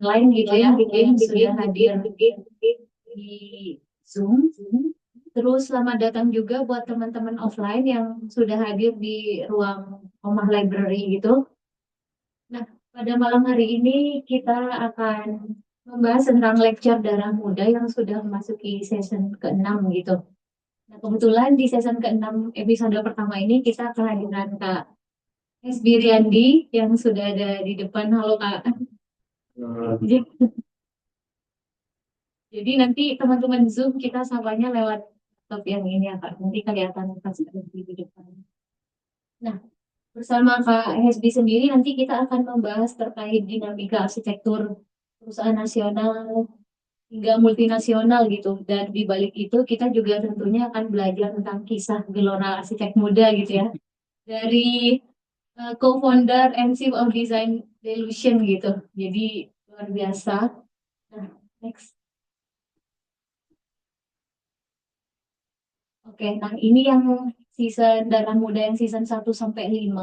Lain gitu ya, yang sudah hadir di Zoom. Terus selamat datang juga buat teman-teman offline yang sudah hadir di ruang Omah Library gitu. Nah, pada malam hari ini kita akan membahas tentang lecture darah muda yang sudah memasuki season ke-6 gitu. Nah, kebetulan di season ke-6 episode pertama ini kita kehadiran Kak SB Riyandi yang sudah ada di depan. Halo Kak. Jadi nanti teman-teman Zoom kita samanya lewat laptop yang ini ya Kak. Nanti kelihatan pas di depan. Nah, bersama Kak Hesbi sendiri nanti kita akan membahas terkait dinamika arsitektur perusahaan nasional hingga multinasional gitu. Dan di balik itu kita juga tentunya akan belajar tentang kisah gelora arsitek muda gitu ya. Dari co-founder and chief of design Delusion gitu. Jadi luar biasa. Nah, next. Oke, nah ini yang season Darah Muda yang season 1 sampai 5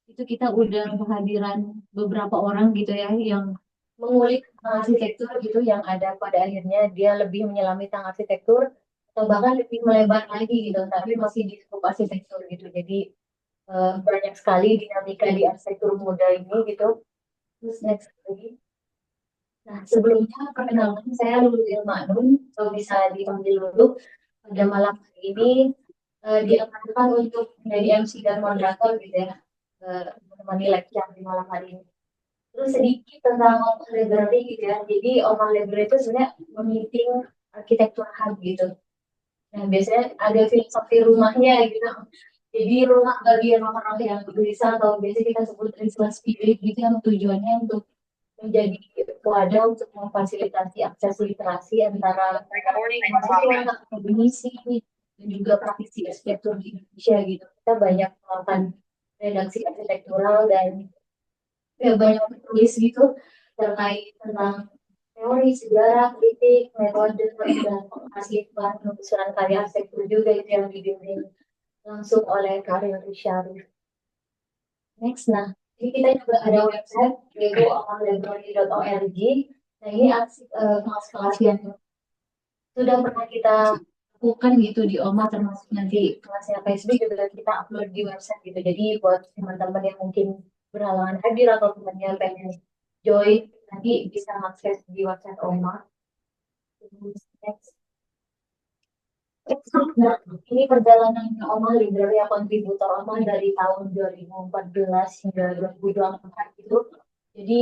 itu kita udah kehadiran beberapa orang gitu ya yang mengulik arsitektur gitu yang ada pada akhirnya dia lebih menyelami tentang arsitektur atau bahkan lebih melebar lagi gitu tapi masih di skup arsitektur gitu. Jadi banyak sekali dinamika di arsitektur muda ini gitu. Terus next lagi. Nah, sebelumnya perkenalkan saya Lulu Ilmanun, kalau bisa dipanggil Lulu. Pada malam hari ini diamankan untuk menjadi MC dan moderator gitu ya, menemani lecture di malam hari ini. Terus sedikit tentang Open Library gitu ya. Jadi Open Library itu sebenarnya meeting arsitektur hub gitu. Nah, biasanya ada filosofi rumahnya gitu. Jadi rumah bagi orang-orang yang gelisah atau biasa kita sebut restless spirit gitu yang tujuannya untuk menjadi wadah untuk memfasilitasi akses literasi antara mahasiswa, akademisi, dan juga praktisi arsitektur di Indonesia gitu. Kita banyak melakukan redaksi arsitektural dan ya, banyak tulis gitu terkait tentang teori, sejarah, kritik, metode, dan penghasil bahan penulisan karya arsitektur juga itu yang dibimbing langsung oleh Karin Syarif. Next, nah, jadi kita juga ada website yaitu openlibrary.org. Nah, ini kelas-kelas yang sudah pernah kita lakukan gitu di OMA termasuk nanti kelasnya Facebook juga kita upload di website gitu. Jadi buat teman-teman yang mungkin berhalangan hadir atau temannya pengen join nanti bisa akses di website OMA. Next. Ini perjalanan Oma Library ya, kontributor Oma dari tahun 2014 hingga 2024 gitu. Jadi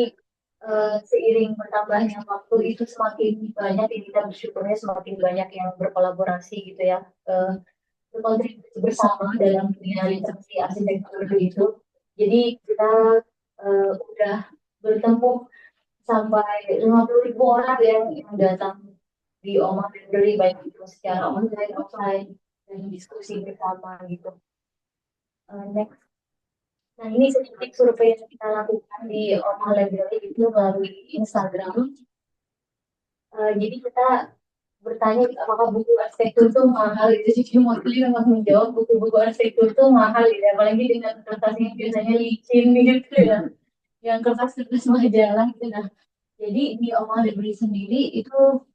seiring bertambahnya waktu itu semakin banyak yang kita bersyukurnya semakin banyak yang berkolaborasi gitu ya, berkontribusi bersama dalam dunia literasi arsitektur begitu. Jadi kita udah bertemu sampai 50.000 orang yang datang di Oma Library baik itu secara online, offline, dan diskusi bersama gitu. Next. Nah ini sedikit survei yang kita lakukan di Oma Library itu melalui Instagram. Jadi kita bertanya apakah buku arsitektur itu mahal itu, jadi mostly memang menjawab buku-buku arsitektur itu mahal gitu, apalagi dengan kertas yang biasanya licin gitu ya, yang kertas-kertas majalah gitu. Nah jadi di Oma Library sendiri itu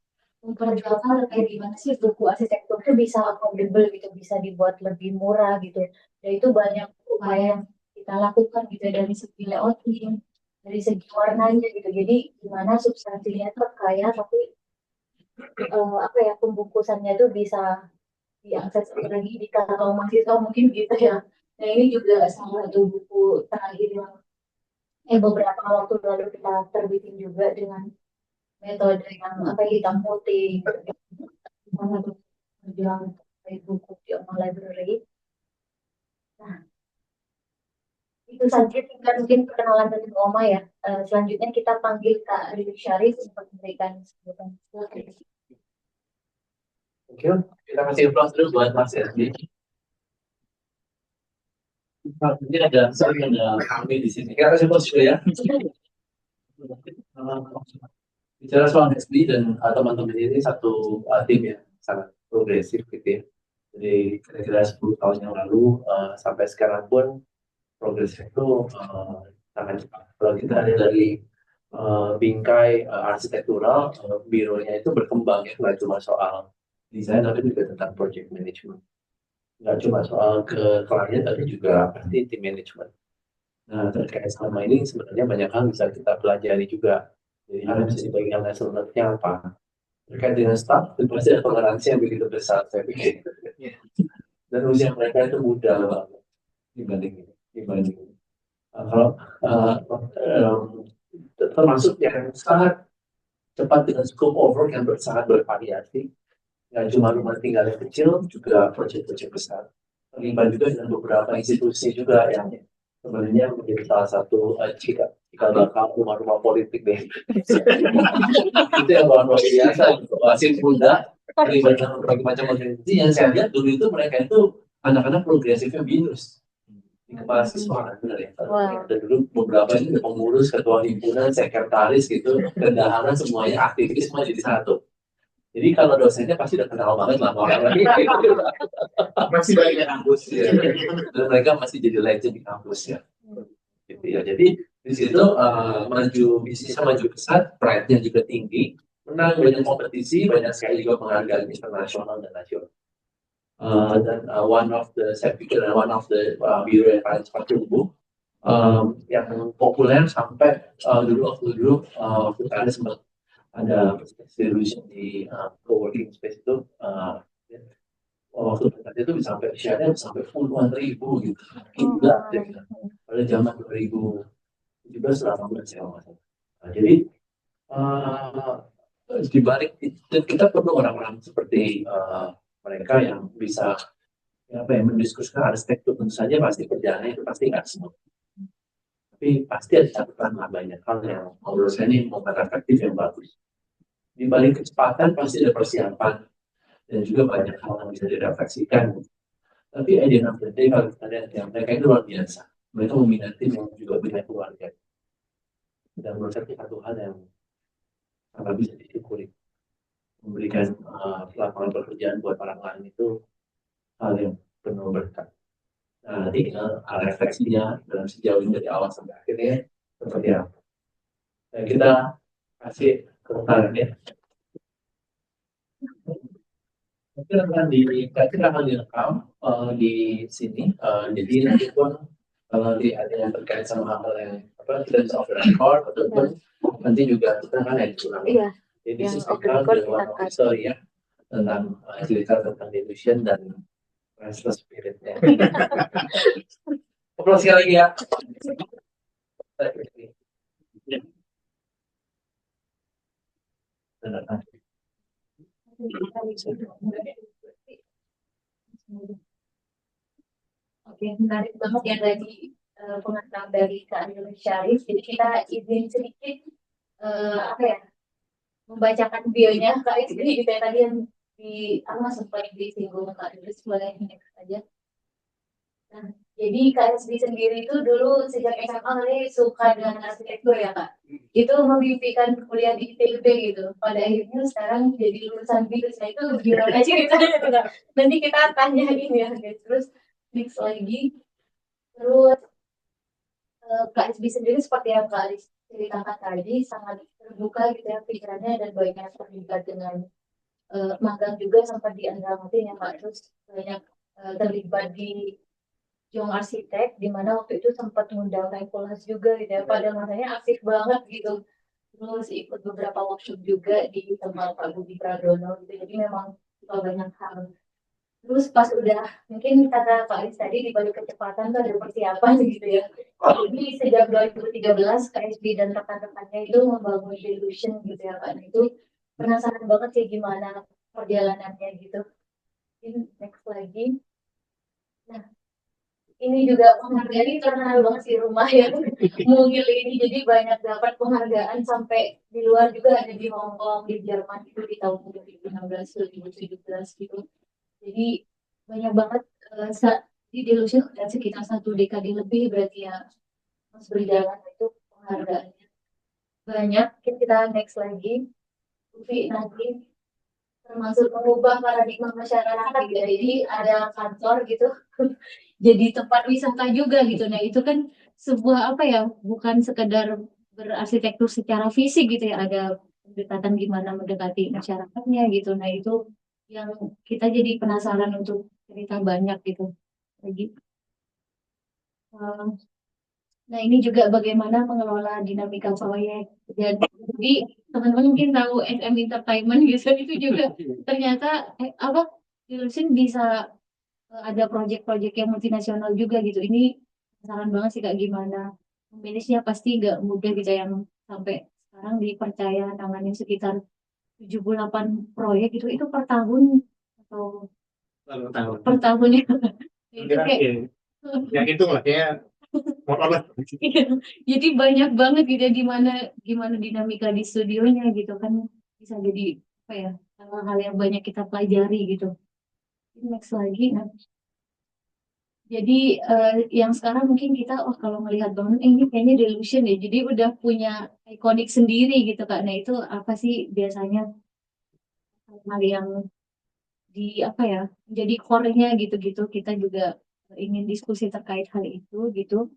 memperjuangkan kayak gimana sih buku arsitektur itu bisa affordable gitu, bisa dibuat lebih murah gitu. Dan itu banyak upaya yang kita lakukan gitu dari segi layouting, dari segi warnanya gitu. Jadi gimana substansinya tuh kaya tapi apa ya, pembungkusannya tuh bisa diakses lagi di kantong mahasiswa mungkin gitu ya. Nah ini juga salah satu buku terakhir yang beberapa waktu lalu kita terbitin juga dengan metode yang apa, hitam putih, salah satu berjuang dari buku di Oma Library. Nah, itu saja tinggal mungkin perkenalan dari Oma ya. Selanjutnya kita panggil Kak Riri Syarif untuk memberikan sambutan. Oke, kita kasih applause dulu buat Mas Erdi. Ini ada kami di sini. Kita kasih applause dulu ya. Bicara soal SB dan teman-teman ini satu tim yang sangat progresif gitu ya. Jadi kira-kira 10 tahun yang lalu sampai sekarang pun progresnya itu sangat cepat. Kalau kita lihat dari bingkai arsitektural, bironya itu berkembang ya, nggak cuma soal desain tapi juga tentang project management. Nggak cuma soal ke klien tapi juga pasti tim manajemen. Nah terkait sama ini sebenarnya banyak hal bisa kita pelajari juga. Jadi ada bisa dibagikan lesson learned-nya apa. Terkait dengan staff, itu pasti ada toleransi yang begitu besar saya pikir. Dan usia mereka itu muda banget dibanding kalau termasuk yang sangat cepat dengan scope of work yang sangat bervariasi. Nggak cuma rumah tinggal yang kecil, juga proyek-proyek besar. Terlibat juga dengan beberapa institusi juga yang sebenarnya menjadi salah satu cikal bakal rumah-rumah politik deh. Itu yang luar biasa, masih muda, terlibat dengan berbagai macam organisasi yang saya lihat dulu itu mereka itu anak-anak progresifnya binus di kepala siswa, benar ya. Wow. Dan dulu beberapa ini pengurus, ketua himpunan, sekretaris gitu, bendahara semuanya aktivis semua jadi satu. Jadi kalau dosennya pasti udah kenal banget lah orang lagi. Masih banyak kampus ya. Dan mereka masih jadi legend di kampus ya. Gitu ya. Jadi di situ bisnisnya maju pesat, pride-nya juga tinggi, menang banyak kompetisi, banyak sekali juga penghargaan internasional dan nasional. Dan saya pikir one of the bureau yang paling cepat tumbuh, yang populer sampai waktu ada sempat ada solution di co-working space itu waktu itu bisa sampai share-nya sampai puluhan ribu gitu. Gila ya. Pada zaman 2017 18 ya. Nah, jadi di balik dan kita perlu orang-orang seperti mereka yang bisa mendiskusikan arsitektur. Tentu saja pasti perjalanannya itu pasti nggak semua. Tapi pasti ada catatan banyak hal yang menurut saya ini momen efektif yang bagus. Di balik kecepatan pasti ada persiapan dan juga banyak hal yang bisa direfleksikan. Tapi idea of the day kalau kita lihat yang mereka itu luar biasa. Mereka meminati yang juga punya keluarga. Dan menurut saya satu hal yang sangat bisa disyukuri. Memberikan lapangan pekerjaan buat orang lain itu hal yang penuh berkat. Nah, nanti kita refleksinya dalam sejauh ini dari awal sampai akhirnya seperti apa. Dan kita kasih keterangan ya. Kita akan direkam di sini. Jadi nanti pun kalau ada yang terkait sama hal yang kita bisa off the record ataupun nanti juga kita akan edit ulang. Jadi sistem dari one officer ya. tentang cerita tentang delusion dan restless spiritnya. Ngobrol sekali lagi ya. Oke, menarik banget ya tadi pengantar dari Kak Andrew Syarif. Jadi kita izin sedikit apa ya, membacakan bionya Kak Izri gitu ya, tadi yang di sempat disinggung Kak Idris, boleh next aja. Nah, jadi Kak Izri sendiri itu dulu sejak SMA kali suka dengan arsitektur ya Kak. Itu memimpikan kuliah di ITB gitu. Pada akhirnya sekarang jadi lulusan BINUS. Nah itu gimana ceritanya tuh Kak? Nanti kita tanyain ya guys. Terus next lagi. Terus Kak SB sendiri seperti yang Kak Aris ceritakan tadi, sangat terbuka gitu ya pikirannya dan banyak terlibat dengan magang juga sempat di Andramatin ya Kak. Terus banyak terlibat di Jong Arsitek, di mana waktu itu sempat ngundang Raifulas juga gitu ya. Pada masanya aktif banget gitu. Terus ikut beberapa workshop juga di tempat Pak Budi Pradono gitu. Jadi memang banyak hal. Terus pas udah, mungkin kata Pak Aris tadi, di balik kecepatan tuh ada persiapan gitu ya. Jadi sejak 2013 KSB dan rekan-rekannya itu membangun Delusion gitu ya Pak. Nah, itu penasaran banget sih gimana perjalanannya gitu. Ini next lagi. Nah, ini juga penghargaan, ini terkenal banget sih rumah yang mungil ini. Jadi banyak dapat penghargaan sampai di luar juga, ada di Hong Kong, di Jerman itu di tahun 2016, 2017 gitu. Jadi banyak banget di Delusion udah sekitar 1 dekade lebih berarti ya Mas berjalan itu penghargaannya banyak. Kita next lagi. Uvi nanti termasuk mengubah paradigma masyarakat gitu. Jadi ada kantor gitu jadi tempat wisata juga gitu. Nah itu kan sebuah apa ya, bukan sekedar berarsitektur secara fisik gitu ya, ada pendekatan gimana mendekati masyarakatnya gitu. Nah itu yang kita jadi penasaran untuk cerita banyak gitu lagi. Nah, ini juga bagaimana mengelola dinamika proyek. Dan jadi teman-teman mungkin tahu SM Entertainment gitu, itu juga ternyata apa Delusion bisa ada proyek-proyek yang multinasional juga gitu. Ini saran banget sih Kak, gimana manage-nya pasti nggak mudah gitu, yang sampai sekarang dipercaya tanganin sekitar 78 proyek gitu, itu per tahun atau per tahun ya. Itu kayak yang itu lah ya motor lah. jadi banyak banget gitu ya, gimana gimana dinamika di studionya gitu kan, bisa jadi apa ya, hal-hal yang banyak kita pelajari gitu. Next lagi. Nah, jadi yang sekarang mungkin kita kalau melihat bangun ini kayaknya Delusion ya, jadi udah punya ikonik sendiri gitu Kak. Nah itu apa sih biasanya hal yang di apa ya, jadi core-nya gitu-gitu, kita juga ingin diskusi terkait hal itu gitu.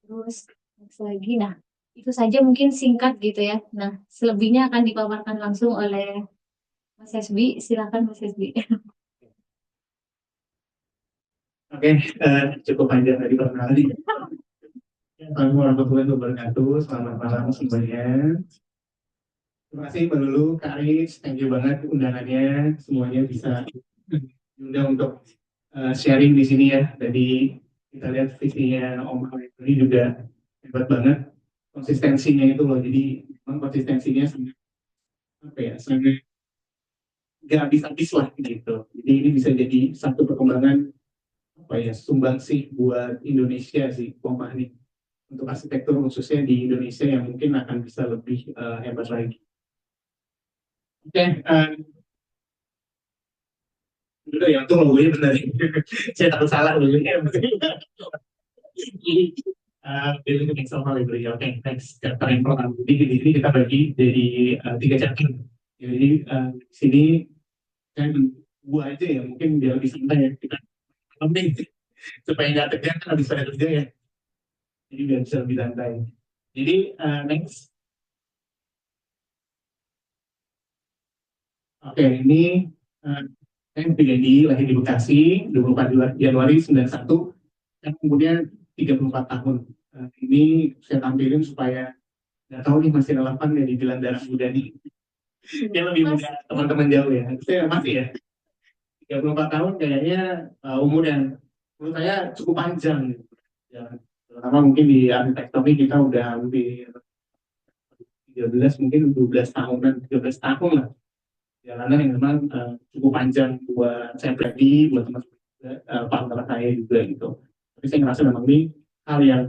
Terus next lagi, nah itu saja mungkin singkat gitu ya. Nah selebihnya akan dipaparkan langsung oleh Mas Hesbi. Silakan Mas Hesbi. Oke, cukup panjang tadi perkenalan. Assalamualaikum warahmatullahi wabarakatuh. Selamat malam semuanya. Terima kasih Mbak Lulu, Kak Aris, thank you banget undangannya. Semuanya bisa diundang untuk sharing di sini ya. Jadi kita lihat visinya Om Aris ini juga hebat banget. Konsistensinya itu loh. Jadi memang konsistensinya sangat apa ya, sangat nggak habis-habis lah gitu. Jadi ini bisa jadi satu perkembangan apa ya, sumbangsih buat Indonesia sih, Pompa nih, untuk arsitektur khususnya di Indonesia yang mungkin akan bisa lebih hebat lagi. Oke, dulu ya untuk logonya benar. Saya takut salah logonya. Building the Pixel Library. Oke, next chapter yang pertama. Jadi di sini kita bagi jadi 3 chapter. Jadi di sini saya buat aja ya, mungkin biar lebih santai ya kita penting supaya nggak tegang kan habis pada kerja ya. Jadi biar bisa lebih santai. Jadi next. Oke, ini saya pribadi lahir di Bekasi 24 Januari 91 dan kemudian 34 tahun. Ini saya tampilin supaya nggak tahu nih masih relevan ya dibilang darah muda nih. Dia lebih muda teman-teman jauh ya. Saya masih ya 34 tahun kayaknya umur yang menurut saya cukup panjang gitu. Ya, terutama mungkin di arsitektur ini kita udah hampir 13 mungkin 12 tahunan 13 tahun lah jalanan yang memang cukup panjang buat saya pribadi, buat teman-teman juga, partner saya juga gitu. Tapi saya ngerasa memang ini hal yang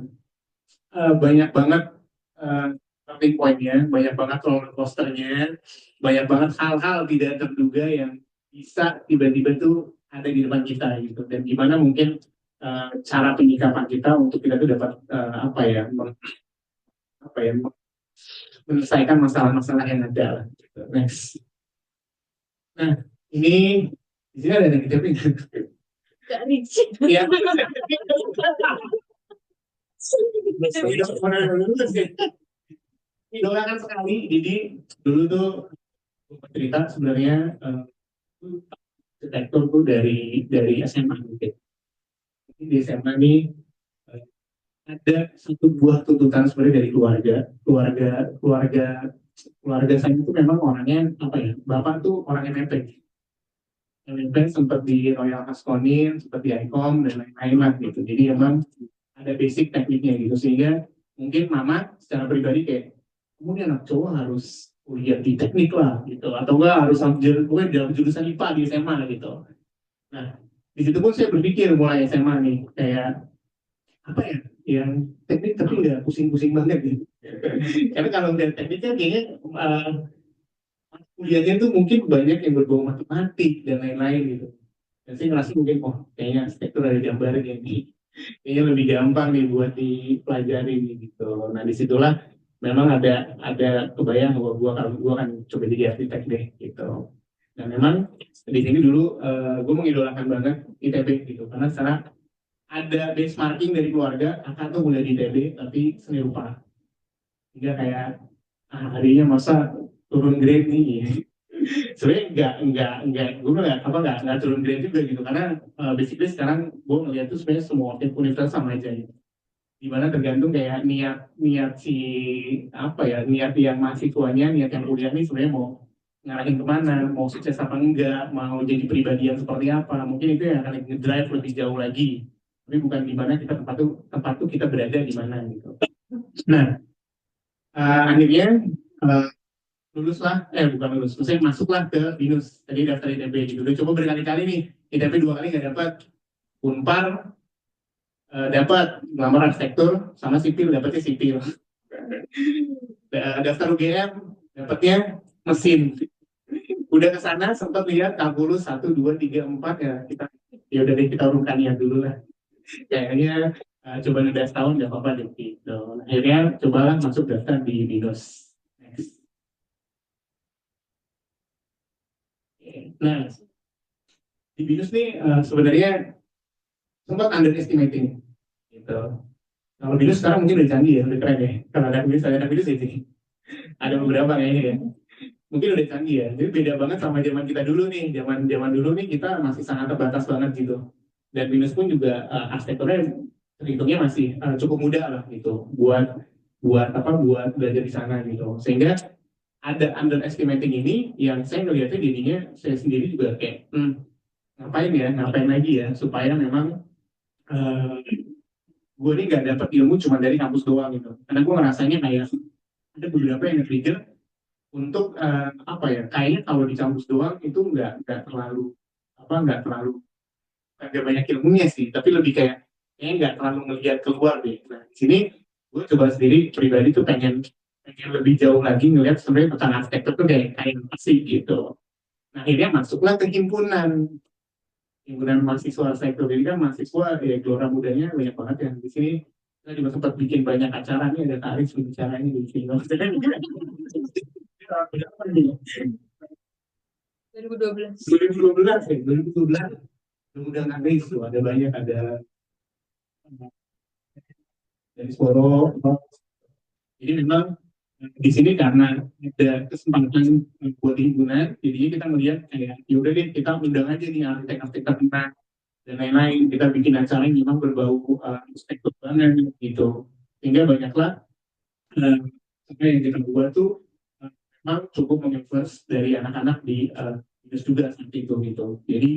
banyak banget uh, turning point-nya, banyak banget roller coaster-nya, banyak banget hal-hal tidak terduga yang bisa tiba-tiba tuh ada di depan kita gitu. Dan gimana mungkin cara penyikapan kita untuk kita tuh dapat apa ya menyelesaikan masalah-masalah yang ada. Gitu. Next. Nah, ini di sini ada yang tapi Gak licin. Iya. Idolakan sekali. Jadi dulu tuh cerita sebenarnya arsitektur tuh dari SMA mungkin. Di SMA ini eh, ada satu buah tuntutan sebenarnya dari keluarga saya itu memang orangnya apa ya, bapak tuh orang MFP. MFP sempat di Royal Haskonin, sempat di ICOM dan lain-lain lah gitu. Jadi emang ada basic tekniknya gitu sehingga mungkin mama secara pribadi kayak kamu ini anak cowok harus kuliah di teknik lah gitu atau enggak harus ambil dalam jurusan IPA di SMA gitu. Nah di situ pun saya berpikir mulai SMA nih kayak apa ya yang teknik tapi nggak pusing-pusing banget gitu. Karena kalau udah tekniknya kayaknya kuliahnya tuh mungkin banyak yang berbau matematik dan lain-lain gitu. Dan saya ngerasa mungkin kayaknya arsitektur ada gambaran yang kayaknya lebih gampang nih buat dipelajari gitu. Nah disitulah memang ada kebayang bahwa gua akan coba jadi arsitek deh gitu. Dan memang di sini dulu gue mengidolakan banget ITB gitu karena secara ada benchmarking dari keluarga kakak tuh mulai di ITB tapi seni rupa. Sehingga kayak harinya masa turun grade nih. Sebenarnya nggak gue nggak turun grade juga gitu karena basically sekarang gue ngeliat tuh sebenarnya semua universitas sama aja gitu. Dimana tergantung kayak niat niat si apa ya niat yang mahasiswanya niat yang kuliah nih sebenarnya mau ngarahin kemana mau sukses apa enggak mau jadi pribadi yang seperti apa mungkin itu yang akan ngedrive lebih jauh lagi tapi bukan di mana kita tempat tuh kita berada di mana gitu. Nah akhirnya uh, lulus lah, bukan lulus, maksudnya masuklah ke BINUS, tadi daftar ITB gitu, udah coba berkali-kali nih, ITB 2 kali nggak dapat, Unpar dapat, ngelamar arsitektur, sama sipil, dapetnya sipil, daftar UGM, dapetnya mesin, udah ke sana sempat lihat kalkulus 1, 2, 3, 4 ya kita, ya udah deh kita urungkan ya dulu lah, kayaknya coba udah setahun nggak apa-apa deh gitu, akhirnya cobalah masuk daftar di BINUS. Nah, di BINUS nih sebenarnya sempat underestimating gitu. Kalau BINUS sekarang mungkin udah canggih ya, udah keren ya. Kalau ada BINUS ya sih. Ada beberapa kayaknya ya. Mungkin udah canggih ya. Jadi beda banget sama zaman kita dulu nih. Zaman dulu nih kita masih sangat terbatas banget gitu. Dan BINUS pun juga arsitekturnya terhitungnya masih cukup muda lah gitu. Buat belajar di sana gitu. Sehingga ada underestimating ini yang saya ngelihatnya dirinya saya sendiri juga kayak ngapain lagi ya supaya memang gue ini gak dapat ilmu cuma dari kampus doang gitu karena gue ngerasanya kayak ada beberapa yang trigger untuk kayaknya kalau di kampus doang itu nggak terlalu nggak banyak ilmunya sih tapi lebih kayaknya nggak terlalu ngelihat keluar deh. Nah di sini gue coba sendiri pribadi tuh pengen lebih jauh lagi ngelihat sebenarnya tentang arsitektur tuh kayak apa sih gitu. Nah akhirnya masuklah ke himpunan mahasiswa arsitektur. Jadi kan mahasiswa ya gelora mudanya banyak banget yang di sini kita juga sempat bikin banyak acara nih ada Tarik bicaranya di sini. 2012. 2012 ya 2012 undang Aris tuh ada banyak ada dari Soro. Jadi memang di sini karena ada kesempatan buat himpunan, jadinya kita melihat kayak yaudah deh kita undang aja nih arsitek-arsitek terkenal dan lain-lain kita bikin acara yang memang berbau arsitektur banget gitu sehingga banyaklah apa yang kita buat tuh memang cukup menginfluence dari anak-anak di bisnis juga seperti itu gitu. Jadi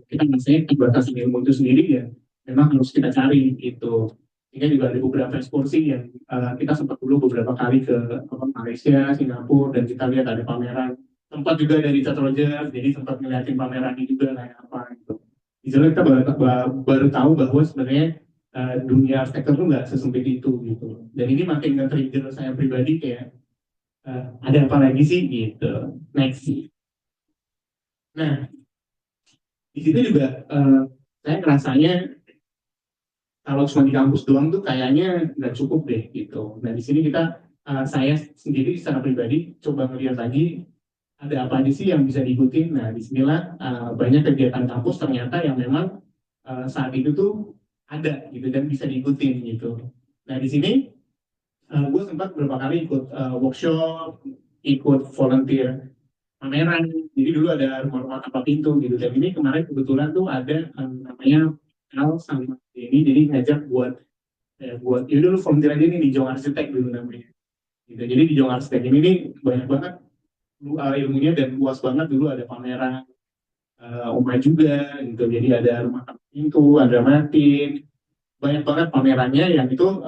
kita biasanya batasan ilmu itu sendiri ya memang harus kita cari gitu. Sehingga juga ada beberapa ekskursi yang kita sempat dulu beberapa kali ke Malaysia, Singapura, dan kita lihat ada pameran. Tempat juga dari Chat Rogers, jadi sempat ngeliatin pameran ini juga kayak apa gitu. Di sana kita baru tahu bahwa sebenarnya dunia arsitektur itu nggak sesempit itu gitu. Dan ini makin nge-trigger saya pribadi kayak ada apa lagi sih gitu. Next. Nah, di situ juga saya ngerasanya kalau cuma di kampus doang tuh kayaknya nggak cukup deh gitu. Nah di sini kita saya sendiri secara pribadi coba melihat lagi ada apa aja sih yang bisa diikutin. Nah disinilah banyak kegiatan kampus ternyata yang memang saat itu tuh ada gitu dan bisa diikutin gitu. Nah di sini gue sempat beberapa kali ikut workshop, ikut volunteer pameran. Jadi dulu ada rumah-rumah tanpa pintu gitu. Dan ini kemarin kebetulan tuh ada namanya Al sama ini jadi ngajak buat ya dulu volunteer aja nih di Jong Arsitek dulu namanya. Gitu. Jadi di Jong Arsitek ini nih banyak banget ilmunya dan luas banget dulu ada pameran Oma juga gitu. Jadi ada rumah tanpa pintu, ada Martin, banyak banget pamerannya yang itu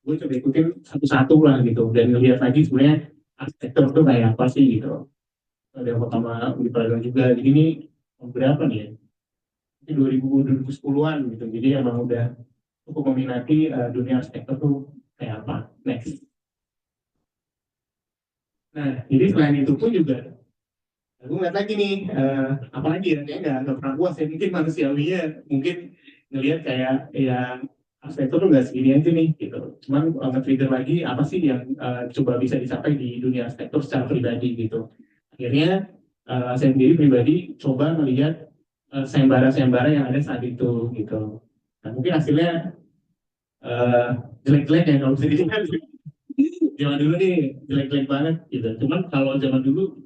gue coba ikutin satu-satu lah gitu dan ngelihat lagi sebenarnya arsitektur tuh kayak apa sih gitu. Ada yang pertama di Praga juga. Jadi ini berapa nih ya? Ini 2010-an gitu. Jadi emang udah cukup meminati dunia arsitektur tuh kayak apa. Next. Nah, jadi selain itu pun juga aku ngeliat lagi nih, apalagi ya, kayaknya nggak pernah puas ya, mungkin manusiawinya, mungkin ngelihat kayak yang arsitektur tuh nggak segini aja nih, gitu. Cuman nge-trigger lagi, apa sih yang coba bisa dicapai di dunia arsitektur secara pribadi, gitu. Akhirnya, saya sendiri pribadi coba melihat sayembara-sayembara yang ada saat itu, gitu. Nah, mungkin hasilnya jelek-jelek ya, kalau bisa dilihat. Zaman dulu nih jelek-jelek banget, gitu. Cuman kalau zaman dulu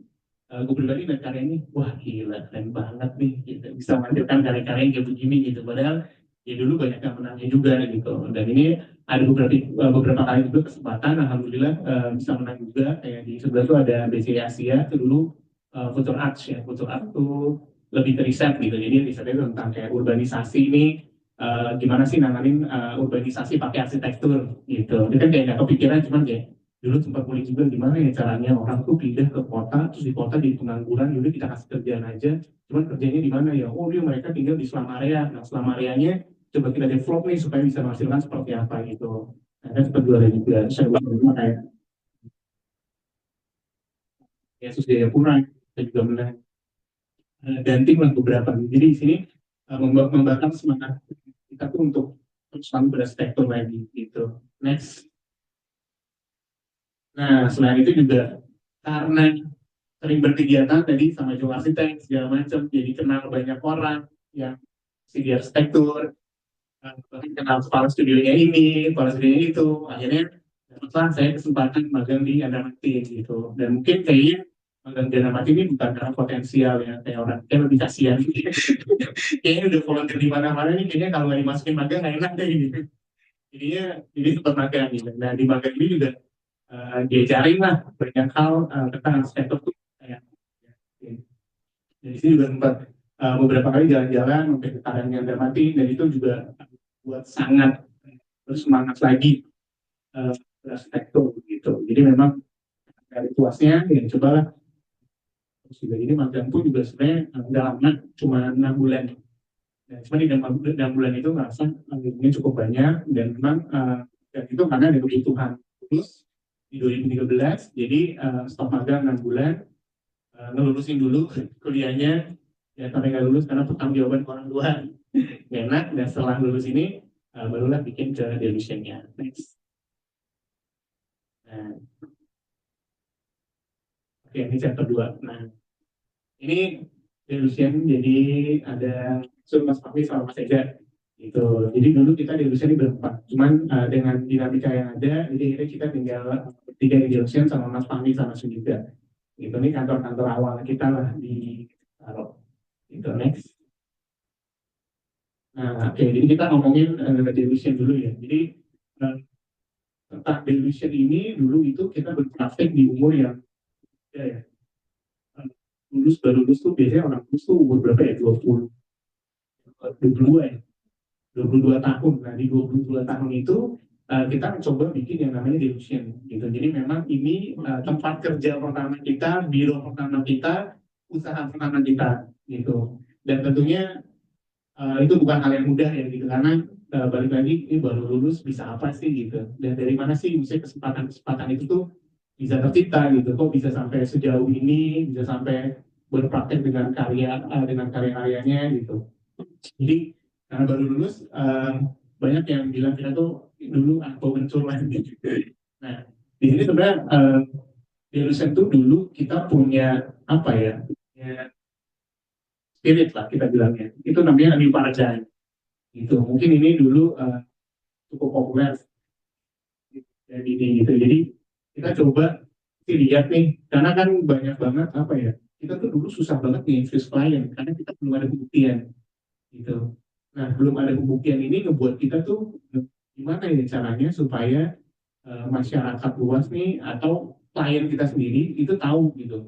gue pribadi dan karya ini wah gila keren banget nih gitu. Bisa menghasilkan karya-karya yang kayak begini gitu padahal ya dulu banyak yang menangnya juga gitu dan ini ada beberapa kali juga kesempatan alhamdulillah bisa menang juga kayak di sebelah tuh ada BCA Asia itu dulu Future Arts ya Future Art tuh lebih ke riset gitu jadi risetnya itu tentang kayak urbanisasi ini gimana sih nanganin urbanisasi pakai arsitektur gitu itu kan kayak nggak kepikiran cuman kayak dulu sempat kulik juga gimana ya caranya orang tuh pindah ke kota terus di kota jadi pengangguran dulu kita kasih kerjaan aja cuman kerjanya di mana ya oh dia mereka tinggal di slum area nah slum areanya coba kita develop nih supaya bisa menghasilkan seperti apa gitu nah kan sempat juara juga saya buat kayak Yesus Jayapura kita juga menang dan tim lah beberapa jadi di sini membakar semangat kita tuh untuk terus selalu berarsitektur lagi gitu next. Nah, selain itu juga karena sering berkegiatan tadi sama Jong Arsitek segala macam, jadi kenal banyak orang yang di arsitektur, bahkan kenal kepala studionya ini, kepala studionya itu, akhirnya dapatlah saya kesempatan magang di Andamati gitu. Dan mungkin kayaknya magang di Andamati ini bukan karena potensial ya, kayak orang kayak lebih kasihan. Kayaknya udah volunteer di mana-mana nih, kayaknya kalau nggak dimasukin magang nggak enak deh gitu. Jadinya jadi sempat magang gitu. Nah di magang ini juga diajarin lah banyak hal tentang arsitektur tuh kayak dari sini juga sempat beberapa kali jalan-jalan sampai ke Karangnya Darmati dan itu juga buat sangat bersemangat lagi berarsitektur gitu jadi memang dari puasnya ya cobalah terus juga ini magang pun juga sebenarnya nggak lama cuma 6 bulan dan cuma di 6 bulan itu ngerasa ilmunya cukup banyak dan memang dan itu karena ada kebutuhan terus di 2013 jadi stop magang 6 bulan ngelulusin dulu kuliahnya ya sampai nggak lulus karena pertanggungjawaban orang tua nggak enak dan setelah lulus ini barulah bikin ke delusionnya next nah oke ini chapter 2 nah ini delusion jadi ada Mas Fahmi sama Mas Ega gitu jadi dulu kita delusion ini berempat cuman dengan dinamika yang ada jadi akhirnya kita tinggal bertiga di delusion sama Mas Fahmi sama Sun juga gitu ini kantor-kantor awal kita lah di Taruh itu next. Nah, oke, jadi kita ngomongin delusion dulu ya. Jadi tentang delusion ini dulu itu kita berpraktek di umur yang ya. Baru lulus tuh biasanya orang lulus tuh umur berapa ya? 22 ya. 22 tahun. Nah, di 22 tahun itu kita mencoba bikin yang namanya Delusion gitu. Jadi memang ini tempat kerja pertama kita, biro pertama kita, usaha pertama kita gitu. Dan tentunya itu bukan hal yang mudah ya gitu, karena balik lagi ini baru lulus bisa apa sih gitu. Dan dari mana sih misalnya kesempatan-kesempatan itu tuh bisa tercipta gitu. Kok bisa sampai sejauh ini, bisa sampai berpraktek dengan karya-karyanya gitu. Jadi karena baru lulus banyak yang bilang kita tuh dulu atau menculan gitu. Nah di sini sebenarnya di lulusan tuh dulu kita punya apa ya, punya spirit lah kita bilangnya. Itu namanya new paradigm. Gitu. Mungkin ini dulu cukup populer dan ini gitu. Jadi kita coba lihat nih, karena kan banyak banget apa ya. Kita tuh dulu susah banget nih infuse klien karena kita belum ada pembuktian gitu. Nah, belum ada pembuktian ini ngebuat kita tuh gimana ya caranya supaya masyarakat luas nih atau klien kita sendiri itu tahu gitu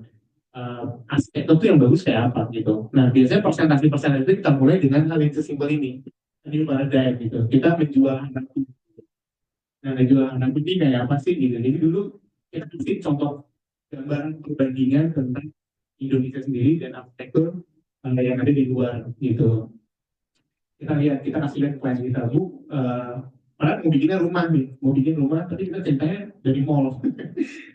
aspek itu yang bagus kayak apa gitu. Nah, biasanya persentase itu kita mulai dengan hal yang sesimpel ini. Ini paradigm gitu. Kita menjual anak putih. Nah, menjual anak putih kayak apa sih gitu. Jadi dulu kita kasih contoh gambaran perbandingan tentang Indonesia sendiri dan arsitektur yang ada di luar gitu. Kita lihat, kita kasih lihat klien kita, Bu, padahal mau bikinnya rumah nih, mau bikin rumah, tapi kita ceritanya dari mall.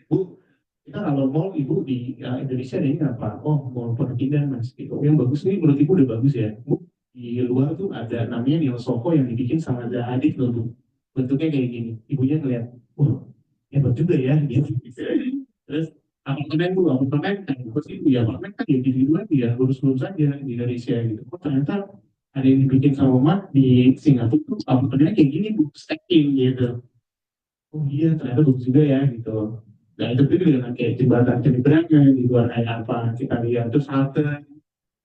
Bu, kita kalau mall ibu di Indonesia ini apa? Oh, mall Pondok Indah mas. Gitu. Yang bagus nih menurut ibu udah bagus ya. Bu, di luar tuh ada namanya Neo Soko yang dibikin sama Adit loh bu. Bentuknya kayak gini. Ibunya ngeliat, wah, hebat juga ya. Gitu. Terus apartemen bu, apartemen kan apa sih bu? Ya apartemen kan ya di luar ya lurus-lurus aja di Indonesia gitu. Kok ternyata ada yang dibikin sama Mak di Singapura tuh apartemennya kayak gini bu, stacking gitu. Oh iya ternyata bagus juga ya gitu. Nah itu juga dengan kayak jembatan penyeberangan di luar kayak apa kita lihat, terus halte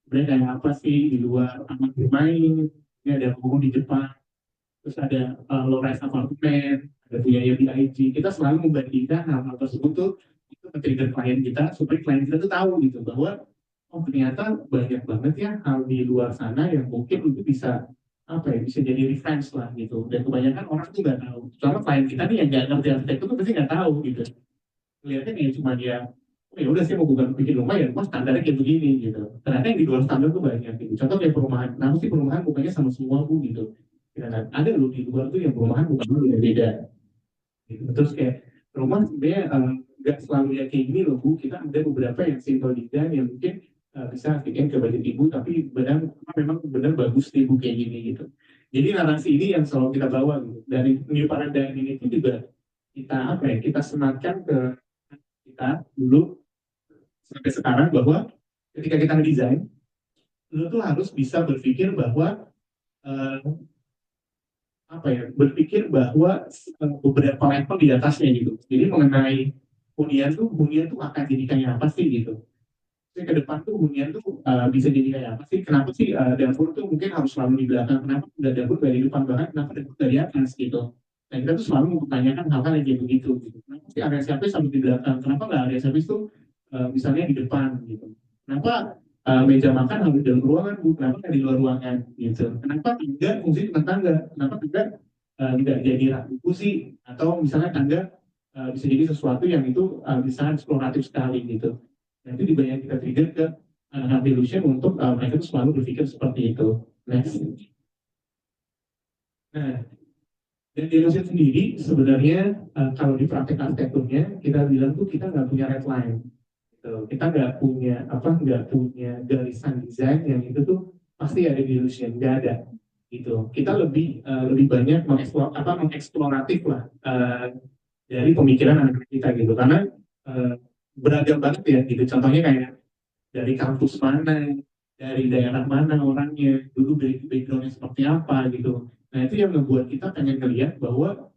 sebenarnya kayak apa sih di luar, taman bermain, ini ada penghuni di Jepang, terus ada low rise apartemen, ada punya IG. Kita selalu membandingkan hal-hal tersebut tuh itu men-trigger klien kita supaya klien kita tuh tahu gitu bahwa oh ternyata banyak banget ya hal di luar sana yang mungkin itu bisa apa ya, bisa jadi reference lah gitu. Dan kebanyakan orang tuh nggak tahu. Soalnya klien kita nih yang nggak ngerti arsitektur tuh pasti nggak tahu gitu. Kelihatannya kayak cuma dia, oh ya udah sih mau bukan bikin rumah ya, rumah standarnya kayak begini gitu. Ternyata yang di luar standar tuh banyak gitu. Contoh kayak perumahan, kenapa sih perumahan bukannya sama semua bu gitu. Kira-kira ada loh di luar tuh yang perumahan bukan beda. Gitu. Terus kayak rumah sebenarnya nggak selalu ya kayak gini loh bu. Kita ada beberapa yang simple design yang mungkin bisa bikin ke budget ibu, tapi benar memang benar bagus nih bu kayak gini gitu. Jadi narasi ini yang selalu kita bawa gitu. Dari new paradigm ini itu juga kita apa ya, kita sematkan ke kita dulu sampai sekarang bahwa ketika kita ngedesain, lu tuh harus bisa berpikir bahwa eh, apa ya, berpikir bahwa beberapa level di atasnya gitu. Jadi mengenai hunian tuh akan jadi kayak apa sih gitu. Jadi ke depan tuh hunian tuh bisa jadi kayak apa sih? Kenapa sih dapur tuh mungkin harus selalu di belakang? Kenapa udah dapur dari depan bahkan kenapa dapur dari atas gitu? Nah kita tuh selalu mempertanyakan hal-hal yang kayak begitu gitu. Kenapa sih area service selalu di belakang? Kenapa nggak area service tuh misalnya di depan gitu? Kenapa meja makan harus di dalam ruangan bu? Kenapa nggak di luar ruangan gitu? Kenapa tidak fungsi rumah tangga? Kenapa tidak jadi ragu sih? Atau misalnya tangga bisa jadi sesuatu yang itu bisa eksploratif sekali gitu. Nah, itu dibayar kita trigger ke anak delusion untuk mereka tuh selalu berpikir seperti itu. Next. Nah, dan delusion sendiri sebenarnya kalau di praktek arsitekturnya kita bilang tuh kita nggak punya red line. Gitu. Kita nggak punya garisan desain yang itu tuh pasti ada delusion, nggak ada. Gitu. Kita lebih banyak mengeksploratif lah dari pemikiran anak kita gitu, karena beragam banget ya gitu. Contohnya kayak dari kampus mana, dari daerah mana orangnya, dulu dari backgroundnya seperti apa gitu. Nah itu yang membuat kita pengen ngeliat bahwa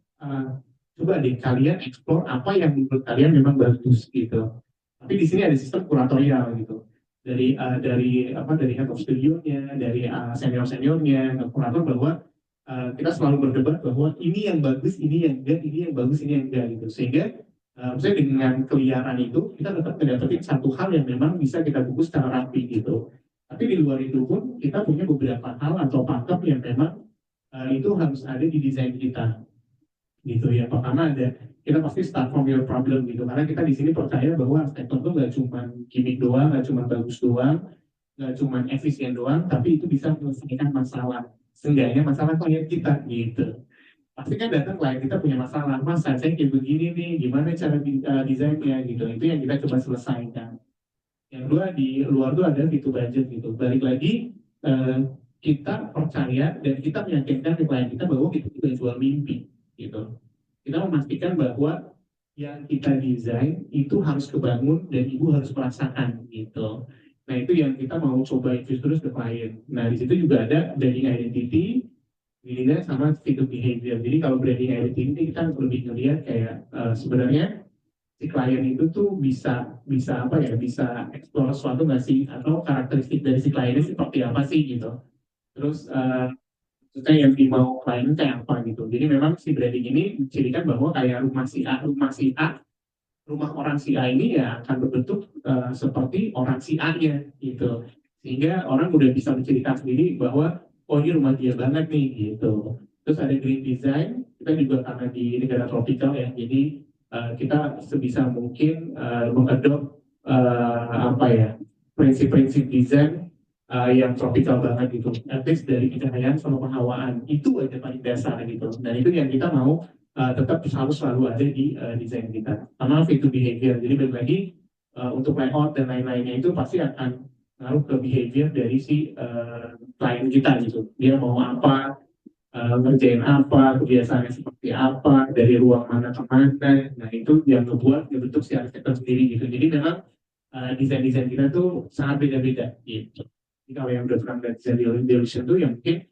coba deh kalian explore apa yang menurut kalian memang bagus gitu. Tapi di sini ada sistem kuratorial gitu. Dari head of studio-nya, dari senior-seniornya, kurator bahwa kita selalu berdebat bahwa ini yang bagus, ini yang enggak, ini yang bagus, ini yang enggak gitu. Sehingga Maksudnya dengan keliaran itu kita tetap mendapatkan satu hal yang memang bisa kita bungkus secara rapi gitu. Tapi di luar itu pun kita punya beberapa hal atau pakem yang memang itu harus ada di desain kita gitu ya. Pertama ada kita pasti start from your problem gitu, karena kita di sini percaya bahwa arsitektur itu nggak cuma gimmick doang, nggak cuma bagus doang, nggak cuma efisien doang, tapi itu bisa menyelesaikan masalah, seenggaknya masalah klien kita gitu. Pasti kan datang klien kita punya masalah, mas saya kayak begini nih, gimana cara desainnya gitu, itu yang kita coba selesaikan. Yang kedua di luar tuh ada fitur budget gitu, balik lagi eh, kita percaya dan kita meyakinkan ke klien kita bahwa kita juga jual mimpi gitu. Kita memastikan bahwa yang kita desain itu harus kebangun dan ibu harus merasakan gitu. Nah itu yang kita mau coba infuse terus ke klien. Nah di situ juga ada branding identity, dilihat sama fitur behavior. Jadi kalau branding identity kita lebih ngelihat kayak sebenarnya si klien itu tuh bisa bisa apa ya, bisa explore sesuatu nggak sih, atau karakteristik dari si kliennya seperti apa sih gitu. Terus maksudnya yang dimau klien kayak apa gitu. Jadi memang si branding ini mencirikan bahwa kayak rumah orang si A ini ya akan berbentuk seperti orang si A-nya gitu. Sehingga orang udah bisa menceritakan sendiri bahwa oh ini rumah dia banget nih gitu. Terus ada green design, kita juga karena di negara tropikal ya, jadi kita sebisa mungkin mengadop apa ya, prinsip-prinsip desain yang tropikal banget gitu. At least dari pencahayaan sama penghawaan itu aja paling dasar gitu. Dan itu yang kita mau tetap harus selalu ada di desain kita. Sama fit to behavior. Jadi balik lagi untuk layout dan lain-lainnya itu pasti akan ngaruh ke behavior dari si klien kita gitu. Dia mau apa, ngerjain apa, kebiasaannya seperti apa, dari ruang mana ke mana. Nah itu yang ngebuat ngebentuk si arsitektur sendiri gitu. Jadi memang desain-desain kita tuh sangat beda-beda gitu. Jadi kalau yang udah pernah lihat desain delusion tuh yang mungkin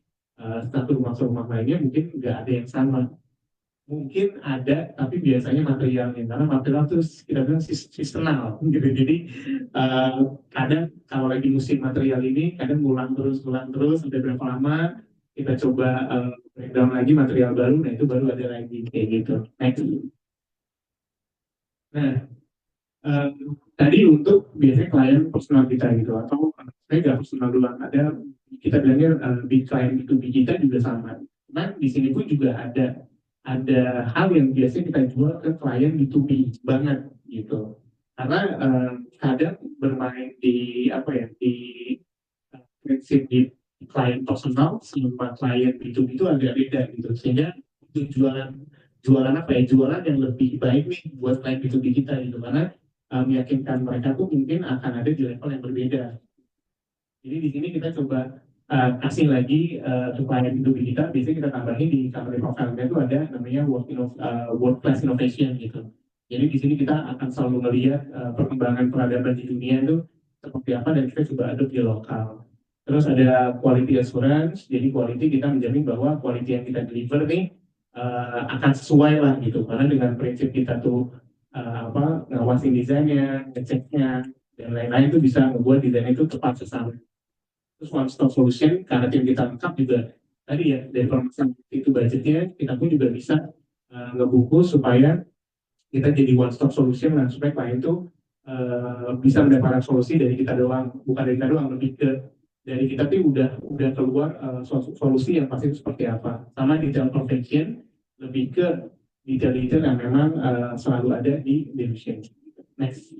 satu rumah ke rumah lainnya mungkin nggak ada yang sama. Mungkin ada, tapi biasanya materialnya, karena material itu kita bilang seasonal gitu. Jadi kadang kalau lagi musim material ini, kadang ngulang terus sampai berapa lama kita coba breakdown lagi material baru, nah itu baru ada lagi kayak gitu. Next. Nah, eh, tadi untuk biasanya klien personal kita gitu, atau saya nggak personal duluan, ada kita bilangnya di klien B2B kita juga sama. Nah, di sini pun juga ada hal yang biasanya kita jual ke klien B2B banget gitu. Karena kadang bermain di apa ya, di prinsip di klien personal sama klien B2B itu agak beda gitu. Sehingga itu jualan apa ya, jualan yang lebih baik nih buat klien B2B kita gitu, karena meyakinkan mereka tuh mungkin akan ada di level yang berbeda. Jadi di sini kita coba kasih lagi ke klien B2B kita, biasanya kita tambahin di company profile-nya itu ada namanya world class innovation gitu. Jadi di sini kita akan selalu melihat perkembangan peradaban di dunia itu seperti apa, dan kita coba adopsi di lokal. Terus ada quality assurance, jadi quality kita menjamin bahwa quality yang kita deliver nih akan sesuai lah gitu. Karena dengan prinsip kita tuh ngawasin desainnya, ngeceknya, dan lain-lain itu bisa membuat desain itu tepat sasaran. Terus one stop solution, karena tim kita lengkap juga tadi ya, dari permasalahan itu budgetnya, kita pun juga bisa ngebungkus supaya kita jadi one stop solution, dan supaya klien itu bisa mendapatkan solusi dari kita doang, bukan dari kita doang, lebih ke dari kita tuh udah keluar solusi yang pasti itu seperti apa. Sama detail perfection, lebih ke detail-detail yang memang selalu ada di delusion. Next.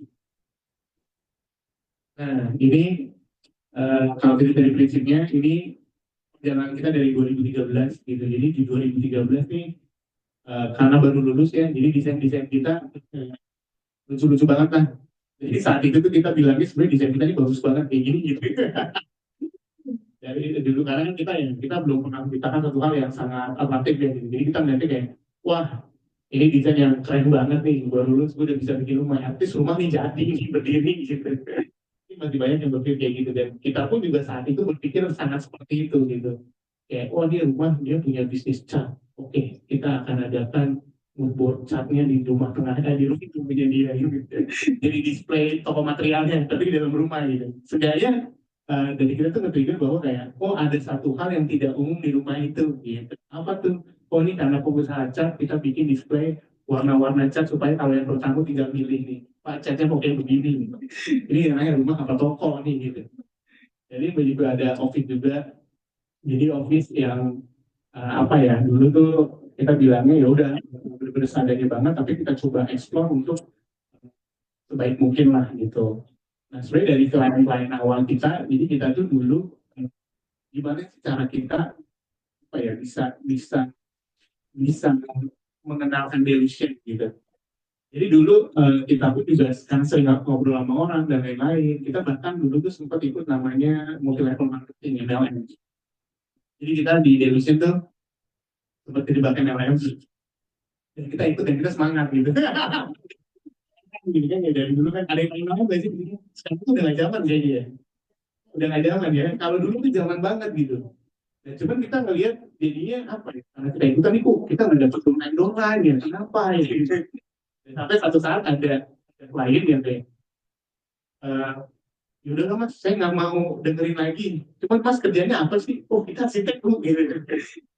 Nah, ini kalau dari prinsipnya ini perjalanan kita dari 2013 gitu. Jadi di 2013 nih karena baru lulus ya, jadi desain-desain kita lucu-lucu banget lah. Jadi saat itu tuh kita bilangnya sebenarnya desain kita ini bagus banget kayak gini gitu. Dari dulu karena kan kita belum pernah menciptakan satu hal yang sangat atraktif ya gitu. Jadi kita melihatnya kayak wah ini desain yang keren banget nih, baru lulus gue udah bisa bikin rumah, artis rumah nih jadi ini berdiri gitu. Masih banyak yang berpikir kayak gitu, dan kita pun juga saat itu berpikir sangat seperti itu gitu. Kayak oh dia rumah dia punya bisnis cat, oke kita akan adakan moodboard catnya di rumah tengah, di rumah itu punya dia gitu. Jadi display toko materialnya tapi di dalam rumah gitu. Setidaknya dari kita tuh nge-trigger bahwa kayak oh ada satu hal yang tidak umum di rumah itu gitu. Apa tuh? Oh ini karena pengusaha cat kita bikin display warna-warna cat supaya kalau yang bertamu tinggal milih nih, Pak catnya mau kayak begini nih. Ini namanya rumah apa toko nih gitu. Jadi juga ada office juga. Jadi office yang apa ya, dulu tuh kita bilangnya ya udah bener-bener seadanya banget, tapi kita coba explore untuk sebaik mungkin lah gitu. Nah sebenarnya dari klien-klien awal kita, jadi kita tuh dulu gimana sih cara kita apa ya bisa bisa bisa mengenalkan delusion gitu. Jadi dulu kita pun juga kan sering ngobrol sama orang dan lain-lain. Kita bahkan dulu tuh sempat ikut namanya multi level marketing MLM. Jadi kita di delusion tuh sempat terlibat MLM. Dan kita ikut dan kita semangat gitu. Gini kan ya dari dulu kan ada yang lain nggak sih? Sekarang tuh udah nggak zaman kayaknya ya. Udah nggak zaman ya. Kalau dulu tuh zaman banget gitu. Dan cuman kita ngelihat jadinya apa ya? Karena kita ikutan nih kok kita nggak dapat domain ya. Kenapa ya? Gitu. Dan sampai satu saat ada klien yang kayak ya udah mas, saya nggak mau dengerin lagi. Cuman mas kerjanya apa sih? Oh kita arsitek bu, gitu.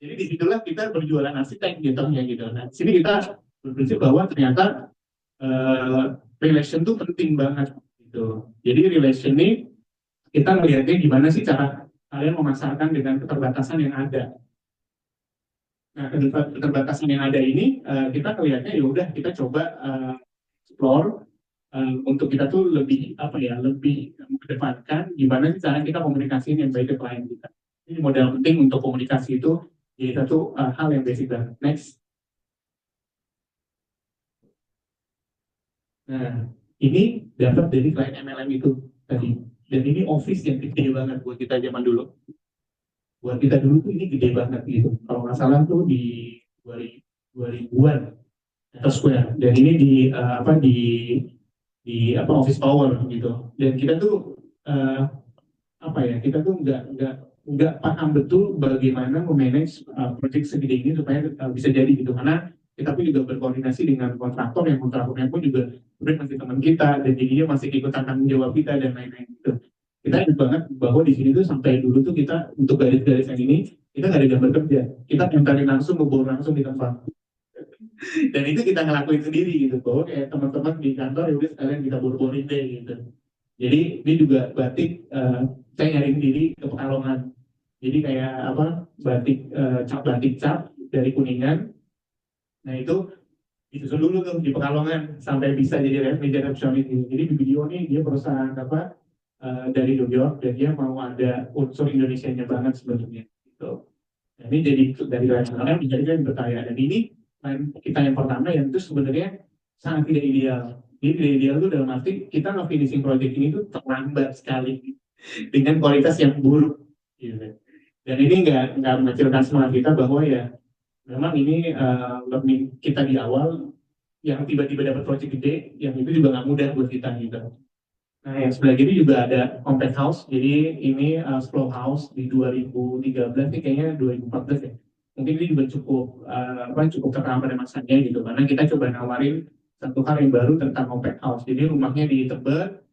Jadi disitulah kita berjualan arsitek gitu ya gitu. Nah, sini kita berprinsip bahwa ternyata relation tuh penting banget gitu. Jadi relation ini kita melihatnya gimana sih cara kalian memasarkan dengan keterbatasan yang ada. Nah, keterbatasan yang ada ini kita melihatnya ya udah kita coba explore untuk kita tuh lebih apa ya, lebih mengedepankan gimana sih cara kita komunikasiin yang baik ke klien kita. Ini modal penting untuk komunikasi itu jadi satu hal yang basic banget. Next. Nah, ini dapat dari klien MLM itu tadi. Dan ini office yang gede banget buat kita zaman dulu. Buat kita dulu tuh ini gede banget gitu. Kalau nggak salah tuh di 2000-an atau square. Dan ini di apa office tower gitu. Dan kita tuh apa ya? Kita tuh nggak paham betul bagaimana memanage project segede ini supaya bisa jadi gitu. Karena kita pun juga berkoordinasi dengan kontraktor yang kontraktornya pun juga sebenarnya masih teman kita dan jadinya masih ikutan tanggung jawab kita dan lain-lain gitu. Kita ingat banget bahwa di sini tuh sampai dulu tuh kita untuk garis-garisan ini kita nggak ada gambar kerja, kita nempelin langsung ngebor langsung di tempat dan itu kita ngelakuin sendiri gitu bahwa kayak teman-teman di kantor ya udah sekalian kita bor-borin deh gitu. Jadi ini juga batik saya nyari sendiri ke Pekalongan. Jadi kayak apa batik cap dari Kuningan. Nah itu disusun dulu tuh di Pekalongan sampai bisa jadi media resepsionis ini. Jadi di video nih dia perusahaan apa dari New York dan dia mau ada unsur Indonesianya banget sebenarnya. Gitu. Nah, ini jadi dari MLM menjadi kan bertanya dan ini kita yang pertama yang itu sebenarnya sangat tidak ideal. Jadi tidak ideal itu dalam arti kita nge-finishing project ini tuh terlambat sekali dengan kualitas yang buruk. Gitu. Dan ini nggak mengecilkan semangat kita bahwa ya memang ini learning kita di awal yang tiba-tiba dapat project gede, yang itu juga nggak mudah buat kita gitu. Nah yang sebelah kiri juga ada compact house, jadi ini slow house di 2013 nih kayaknya 2014 ya. Mungkin ini juga cukup terkenal pada masanya gitu, karena kita coba nawarin satu hal yang baru tentang compact house. Jadi rumahnya di Tebet,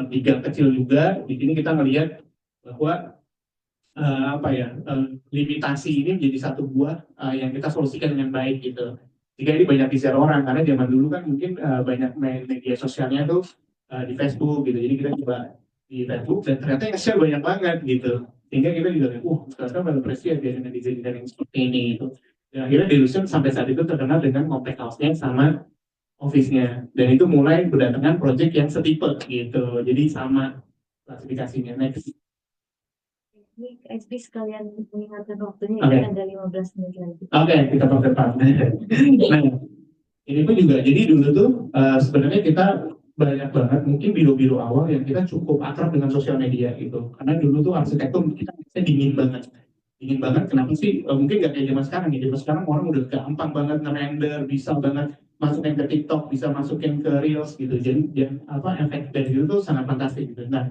di gang kecil juga. Di sini kita melihat bahwa limitasi ini menjadi satu buah yang kita solusikan dengan baik gitu. Jika ini banyak di-share orang karena zaman dulu kan mungkin banyak media sosialnya tuh di Facebook gitu. Jadi kita coba di Facebook dan ternyata yang share banyak banget gitu. Sehingga kita juga ternyata pada presiden dengan desain yang seperti ini gitu. Dan akhirnya Delusion sampai saat itu terkenal dengan compact house-nya sama office-nya. Dan itu mulai berdatangan project yang setipe gitu. Jadi sama klasifikasinya. Next. Ini XP sekalian mengingatkan waktunya Oke. ini ada 15 menit lagi. Oke, kita pakai depan. Nah, ini pun juga, jadi dulu tuh sebenarnya kita banyak banget mungkin biro-biro awal yang kita cukup akrab dengan sosial media gitu. Karena dulu tuh arsitektur kita dingin banget. Dingin banget, kenapa sih? Mungkin nggak kayak zaman sekarang ya. Zaman sekarang orang udah gampang banget nge-render, bisa banget masukin ke TikTok, bisa masukin ke Reels gitu. Jadi efek dari itu tuh sangat fantastis gitu. Nah,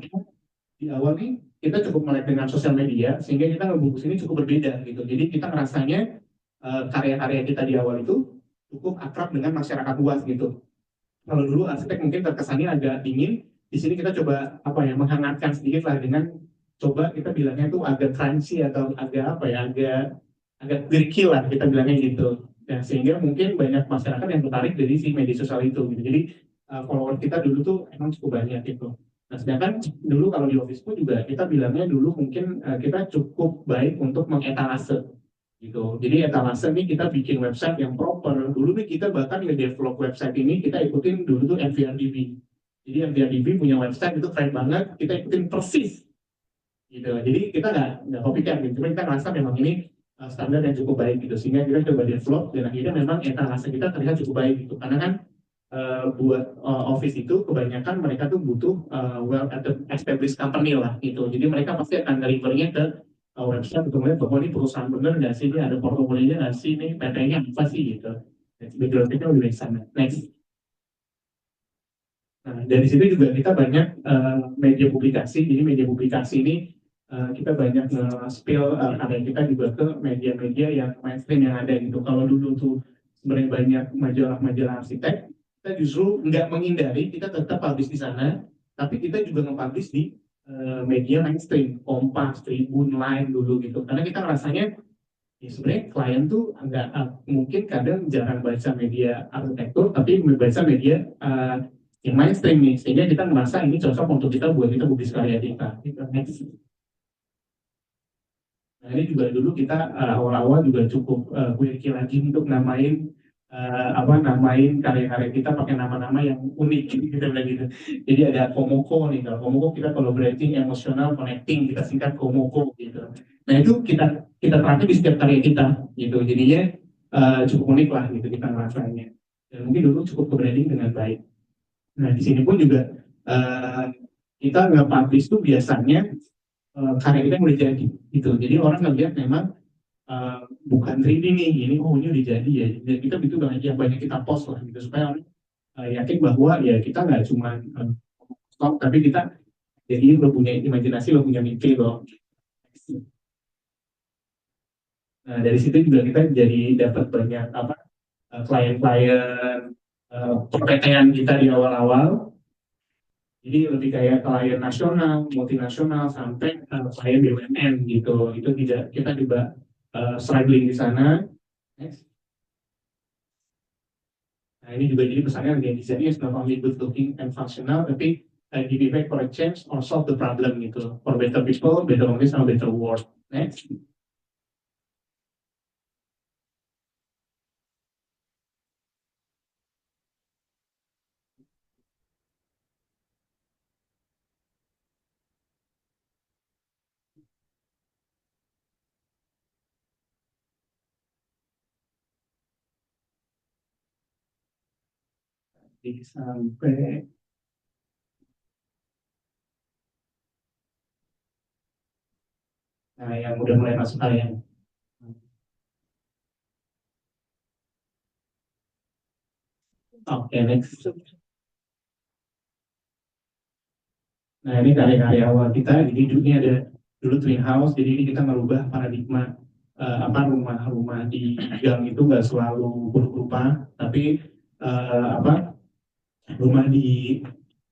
di awal nih kita cukup melek dengan sosial media sehingga kita ngebungkus ini cukup berbeda gitu. Jadi kita ngerasanya karya-karya kita di awal itu cukup akrab dengan masyarakat luas gitu. Kalau dulu arsitek mungkin terkesannya agak dingin, di sini kita coba menghangatkan sedikit lah dengan coba kita bilangnya tuh agak crunchy atau agak agak gurky lah kita bilangnya gitu. Nah, sehingga mungkin banyak masyarakat yang tertarik dari si media sosial itu gitu. Jadi follower kita dulu tuh emang cukup banyak gitu. Nah, sedangkan dulu kalau di office pun juga kita bilangnya dulu mungkin kita cukup baik untuk mengetalase gitu. Jadi etalase nih kita bikin website yang proper. Dulu nih kita bahkan nge-develop website ini kita ikutin dulu tuh MVRDB. Jadi MVRDB punya website itu keren banget, kita ikutin persis gitu. Jadi kita nggak copycat gitu. Cuma kita merasa memang ini standar yang cukup baik gitu. Sehingga kita coba develop dan akhirnya memang etalase kita terlihat cukup baik gitu. Karena kan buat office itu kebanyakan mereka tuh butuh well established company lah gitu. Jadi mereka pasti akan delivernya ke website untuk melihat bahwa ini perusahaan bener nggak sih, ini ada portofolionya nggak sih, ini PT-nya apa sih gitu. Background kita lebih dari sana. Next. Nah, dari situ juga kita banyak media publikasi. Jadi media publikasi ini kita banyak spill karya kita juga ke media-media yang mainstream yang ada gitu. Kalau dulu tuh sebenarnya banyak majalah-majalah arsitek, kita justru nggak menghindari, kita tetap publish di sana, tapi kita juga nge-publish di media mainstream, Kompas, Tribun, Line dulu gitu. Karena kita rasanya ya sebenarnya klien tuh nggak mungkin kadang jarang baca media arsitektur, tapi membaca media yang mainstream nih, sehingga kita merasa ini cocok untuk kita buat kita publis karya kita. Next. Nah, ini juga dulu kita awal-awal juga cukup quirky lagi untuk namain karya-karya kita pakai nama-nama yang unik gitu bilang gitu. Jadi ada Komoko nih, kalau Komoko kita collaborating emotional connecting, kita singkat Komoko gitu. Nah itu kita terapkan di setiap karya kita gitu. Jadinya cukup unik lah gitu kita ngerasanya. Dan mungkin dulu cukup ke-branding dengan baik. Nah di sini pun juga kita nge-publish tuh biasanya karya kita yang udah jadi gitu. Jadi orang ngelihat memang bukan 3D nih, ini ini udah jadi ya. Dan kita itu banyak kita post lah gitu supaya orang yakin bahwa ya kita nggak cuma stop, tapi kita jadi lo punya imajinasi, lo punya mimpi lo. Nah dari situ juga kita jadi dapat banyak klien-klien perpetean kita di awal-awal. Jadi lebih kayak klien nasional, multinasional, sampai klien BUMN gitu. Itu tidak kita juga struggling di sana. Next. Nah ini juga jadi pesannya yang desainnya is not only good looking and functional, tapi give back for a change or solve the problem gitu. For better people, better office, and better world. Next. Sampai nah yang udah mulai masuk kalian. Oke, next. Nah ini karya-karya awal kita. Jadi ini ada dulu Twin House. Jadi ini kita merubah paradigma rumah-rumah di gang itu nggak selalu buruk rupa, tapi rumah di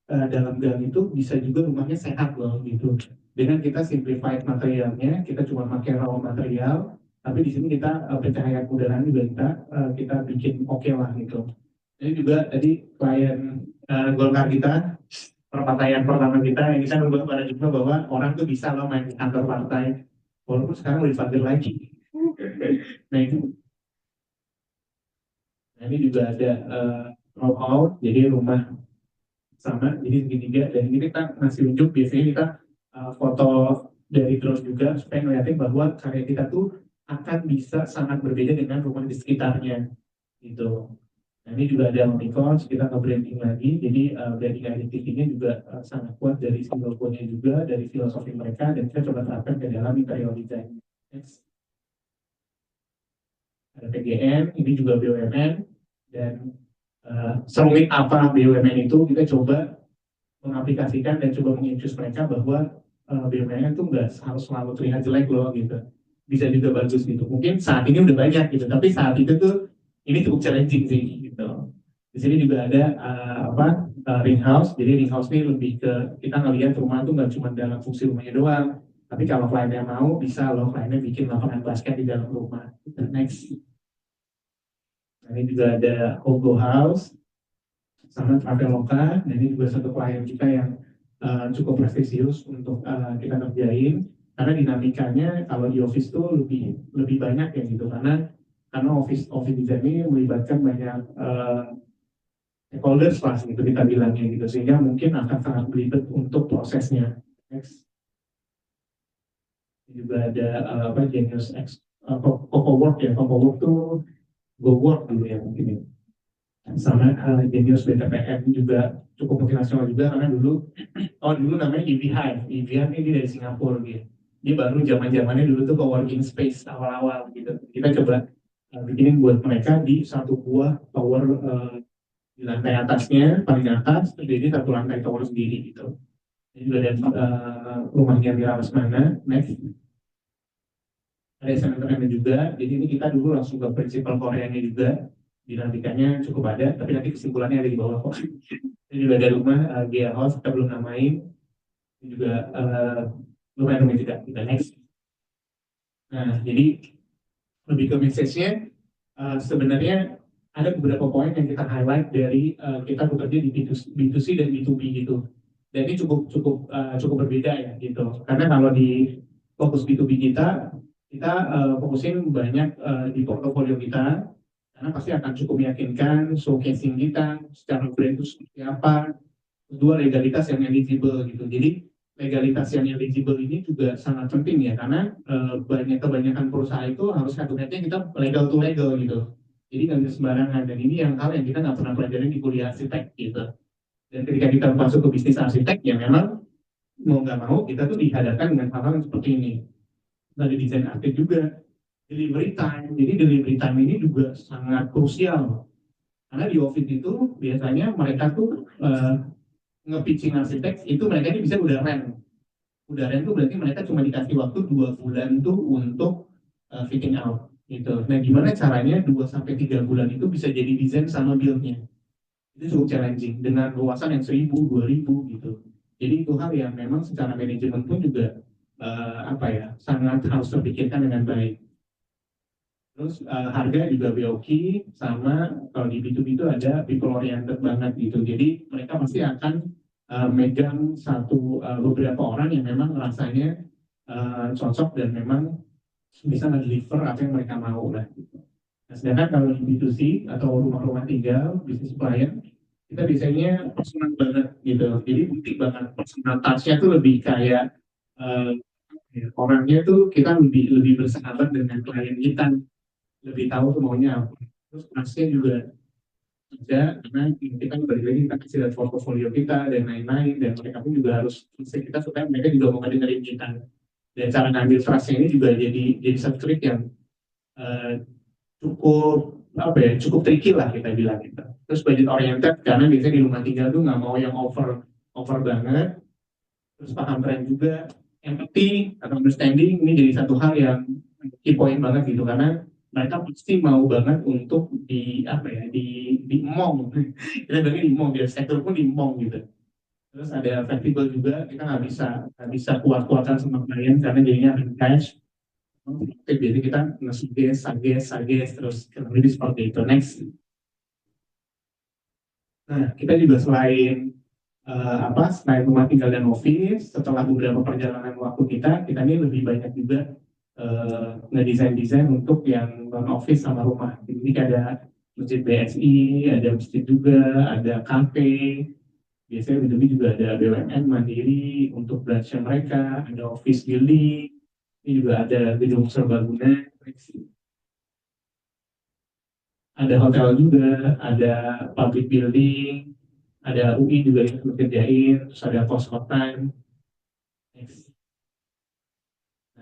dalam gang itu bisa juga rumahnya sehat loh gitu. Dengan kita simplified materialnya, kita cuma pakai raw material, tapi di sini kita pencahayaan udara juga kita bikin oke lah gitu. Ini juga tadi klien Golkar kita, perpataian pertama kita yang bisa membuat pada juga bahwa orang tuh bisa loh main di kantor partai, walaupun sekarang udah dipanggil lagi. Nah itu, nah, ini juga ada roll out, jadi rumah sama, jadi segitiga, dan ini kita ngasih unjuk, biasanya kita foto dari drone juga supaya ngeliatin bahwa karya kita tuh akan bisa sangat berbeda dengan rumah di sekitarnya gitu. Nah ini juga ada Omnicons, kita nge-branding lagi, jadi branding identity-nya juga sangat kuat dari simbol code-nya juga, dari filosofi mereka, dan kita coba terapkan ke dalam interior design. Next. Ada PGN, ini juga BUMN, dan serumit apa BUMN itu, kita coba mengaplikasikan dan coba menginfus mereka bahwa BUMN itu nggak harus selalu terlihat jelek loh gitu, bisa juga bagus gitu. Mungkin saat ini udah banyak gitu, tapi saat itu tuh ini cukup challenging sih gitu. Di sini juga ada ring house. Jadi ring house ini lebih ke kita ngelihat rumah tuh nggak cuma dalam fungsi rumahnya doang, tapi kalau kliennya mau bisa loh kliennya bikin lapangan basket di dalam rumah. Next. Nah, ini juga ada Ogo House sama Traveloka. Dan ini juga satu klien kita yang cukup prestisius untuk kita kerjain, karena dinamikanya kalau di office tuh lebih banyak ya gitu, karena office design ini melibatkan banyak stakeholders lah gitu kita bilangnya gitu, sehingga mungkin akan sangat belibet untuk prosesnya. Next. Ini juga ada apa Genius X Coco Work ya, Coco Work tuh Go Work dulu ya mungkin ya. Sama Genius BTPM juga cukup multinasional juga, karena dulu namanya EV Hive. EV Hive ini dari Singapura gitu. Dia baru zaman-zamannya dulu tuh co-working space awal-awal gitu. Kita coba bikinin buat mereka di satu buah tower di lantai atasnya, paling atas, terus jadi satu lantai tower sendiri gitu. Ini juga ada rumahnya Mira Lesmana. Next. Ada SNMPTN juga, jadi ini kita dulu langsung ke prinsipal Koreanya juga, dinamikanya cukup ada, tapi nanti kesimpulannya ada di bawah kok. Ini juga ada rumah Gea House, kita belum namain, ini juga lumayan rumit juga. Kita next. Nah, jadi lebih ke message-nya, sebenarnya ada beberapa poin yang kita highlight dari kita bekerja di B2C dan B2B gitu. Dan ini cukup berbeda ya gitu. Karena kalau di fokus B2B kita fokusin banyak di portofolio kita, karena pasti akan cukup meyakinkan showcasing kita secara brand itu seperti apa. Kedua, legalitas yang eligible gitu. Jadi legalitas yang eligible ini juga sangat penting ya, karena kebanyakan perusahaan itu harus satu-satunya kita legal to legal gitu. Jadi nggak bisa sembarangan, dan ini hal yang kita nggak pernah pelajarin di kuliah arsitek gitu. Dan ketika kita masuk ke bisnis arsitek, ya memang mau nggak mau kita tuh dihadapkan dengan hal-hal yang seperti ini. Dari desain arsitek juga, delivery time. Jadi delivery time ini juga sangat krusial. Karena di office itu biasanya mereka tuh nge-pitching arsitek itu mereka ini bisa udah rent. Udah rent tuh berarti mereka cuma dikasih waktu 2 bulan tuh untuk fitting out gitu. Nah, gimana caranya 2 sampai 3 bulan itu bisa jadi desain sama build-nya? Itu cukup challenging dengan luasan yang 1000, 2000 gitu. Jadi itu hal yang memang secara manajemen pun juga sangat harus terpikirkan dengan baik. Terus harga juga BOK, sama kalau di B2B itu ada people oriented banget gitu. Jadi mereka pasti akan megang beberapa orang yang memang rasanya cocok dan memang bisa deliver apa yang mereka mau lah. Gitu. Nah, sedangkan kalau di B2C atau rumah-rumah tinggal, bisnis klien, kita biasanya personal banget gitu. Jadi butik banget, personal touch-nya tuh lebih kayak orangnya tuh kita lebih bersahabat dengan klien kita, lebih tahu tuh maunya apa. Terus trustnya juga ada, karena kita balik lagi kita kasih lihat portfolio kita dan lain-lain, dan mereka pun juga harus trust kita supaya mereka juga mau dengerin kita. Dan cara ngambil trustnya ini juga jadi satu trik yang cukup tricky lah kita bilang gitu. Terus budget oriented, karena biasanya di rumah tinggal tuh nggak mau yang over banget. Terus paham tren juga, empathy atau understanding ini jadi satu hal yang key point banget gitu, karena mereka pasti mau banget untuk di emong. Kita bilangnya di emong, di sektor pun di emong gitu. Terus ada fleksibel juga, kita nggak bisa kuat-kuatan sama klien karena jadinya akan cash. Jadi kita nge-suggest, terus lebih seperti itu. Next. Nah, kita juga selain rumah tinggal dan office, setelah beberapa perjalanan waktu kita ini lebih banyak juga ngedesain untuk yang non office sama rumah. Jadi ada masjid BSI, ada masjid juga, ada kafe. Biasanya lebih juga ada BUMN Mandiri untuk branch mereka, ada office building, ini juga ada gedung serbaguna, ada hotel juga, ada public building, ada UI juga yang kerjain, terus ada pos kota.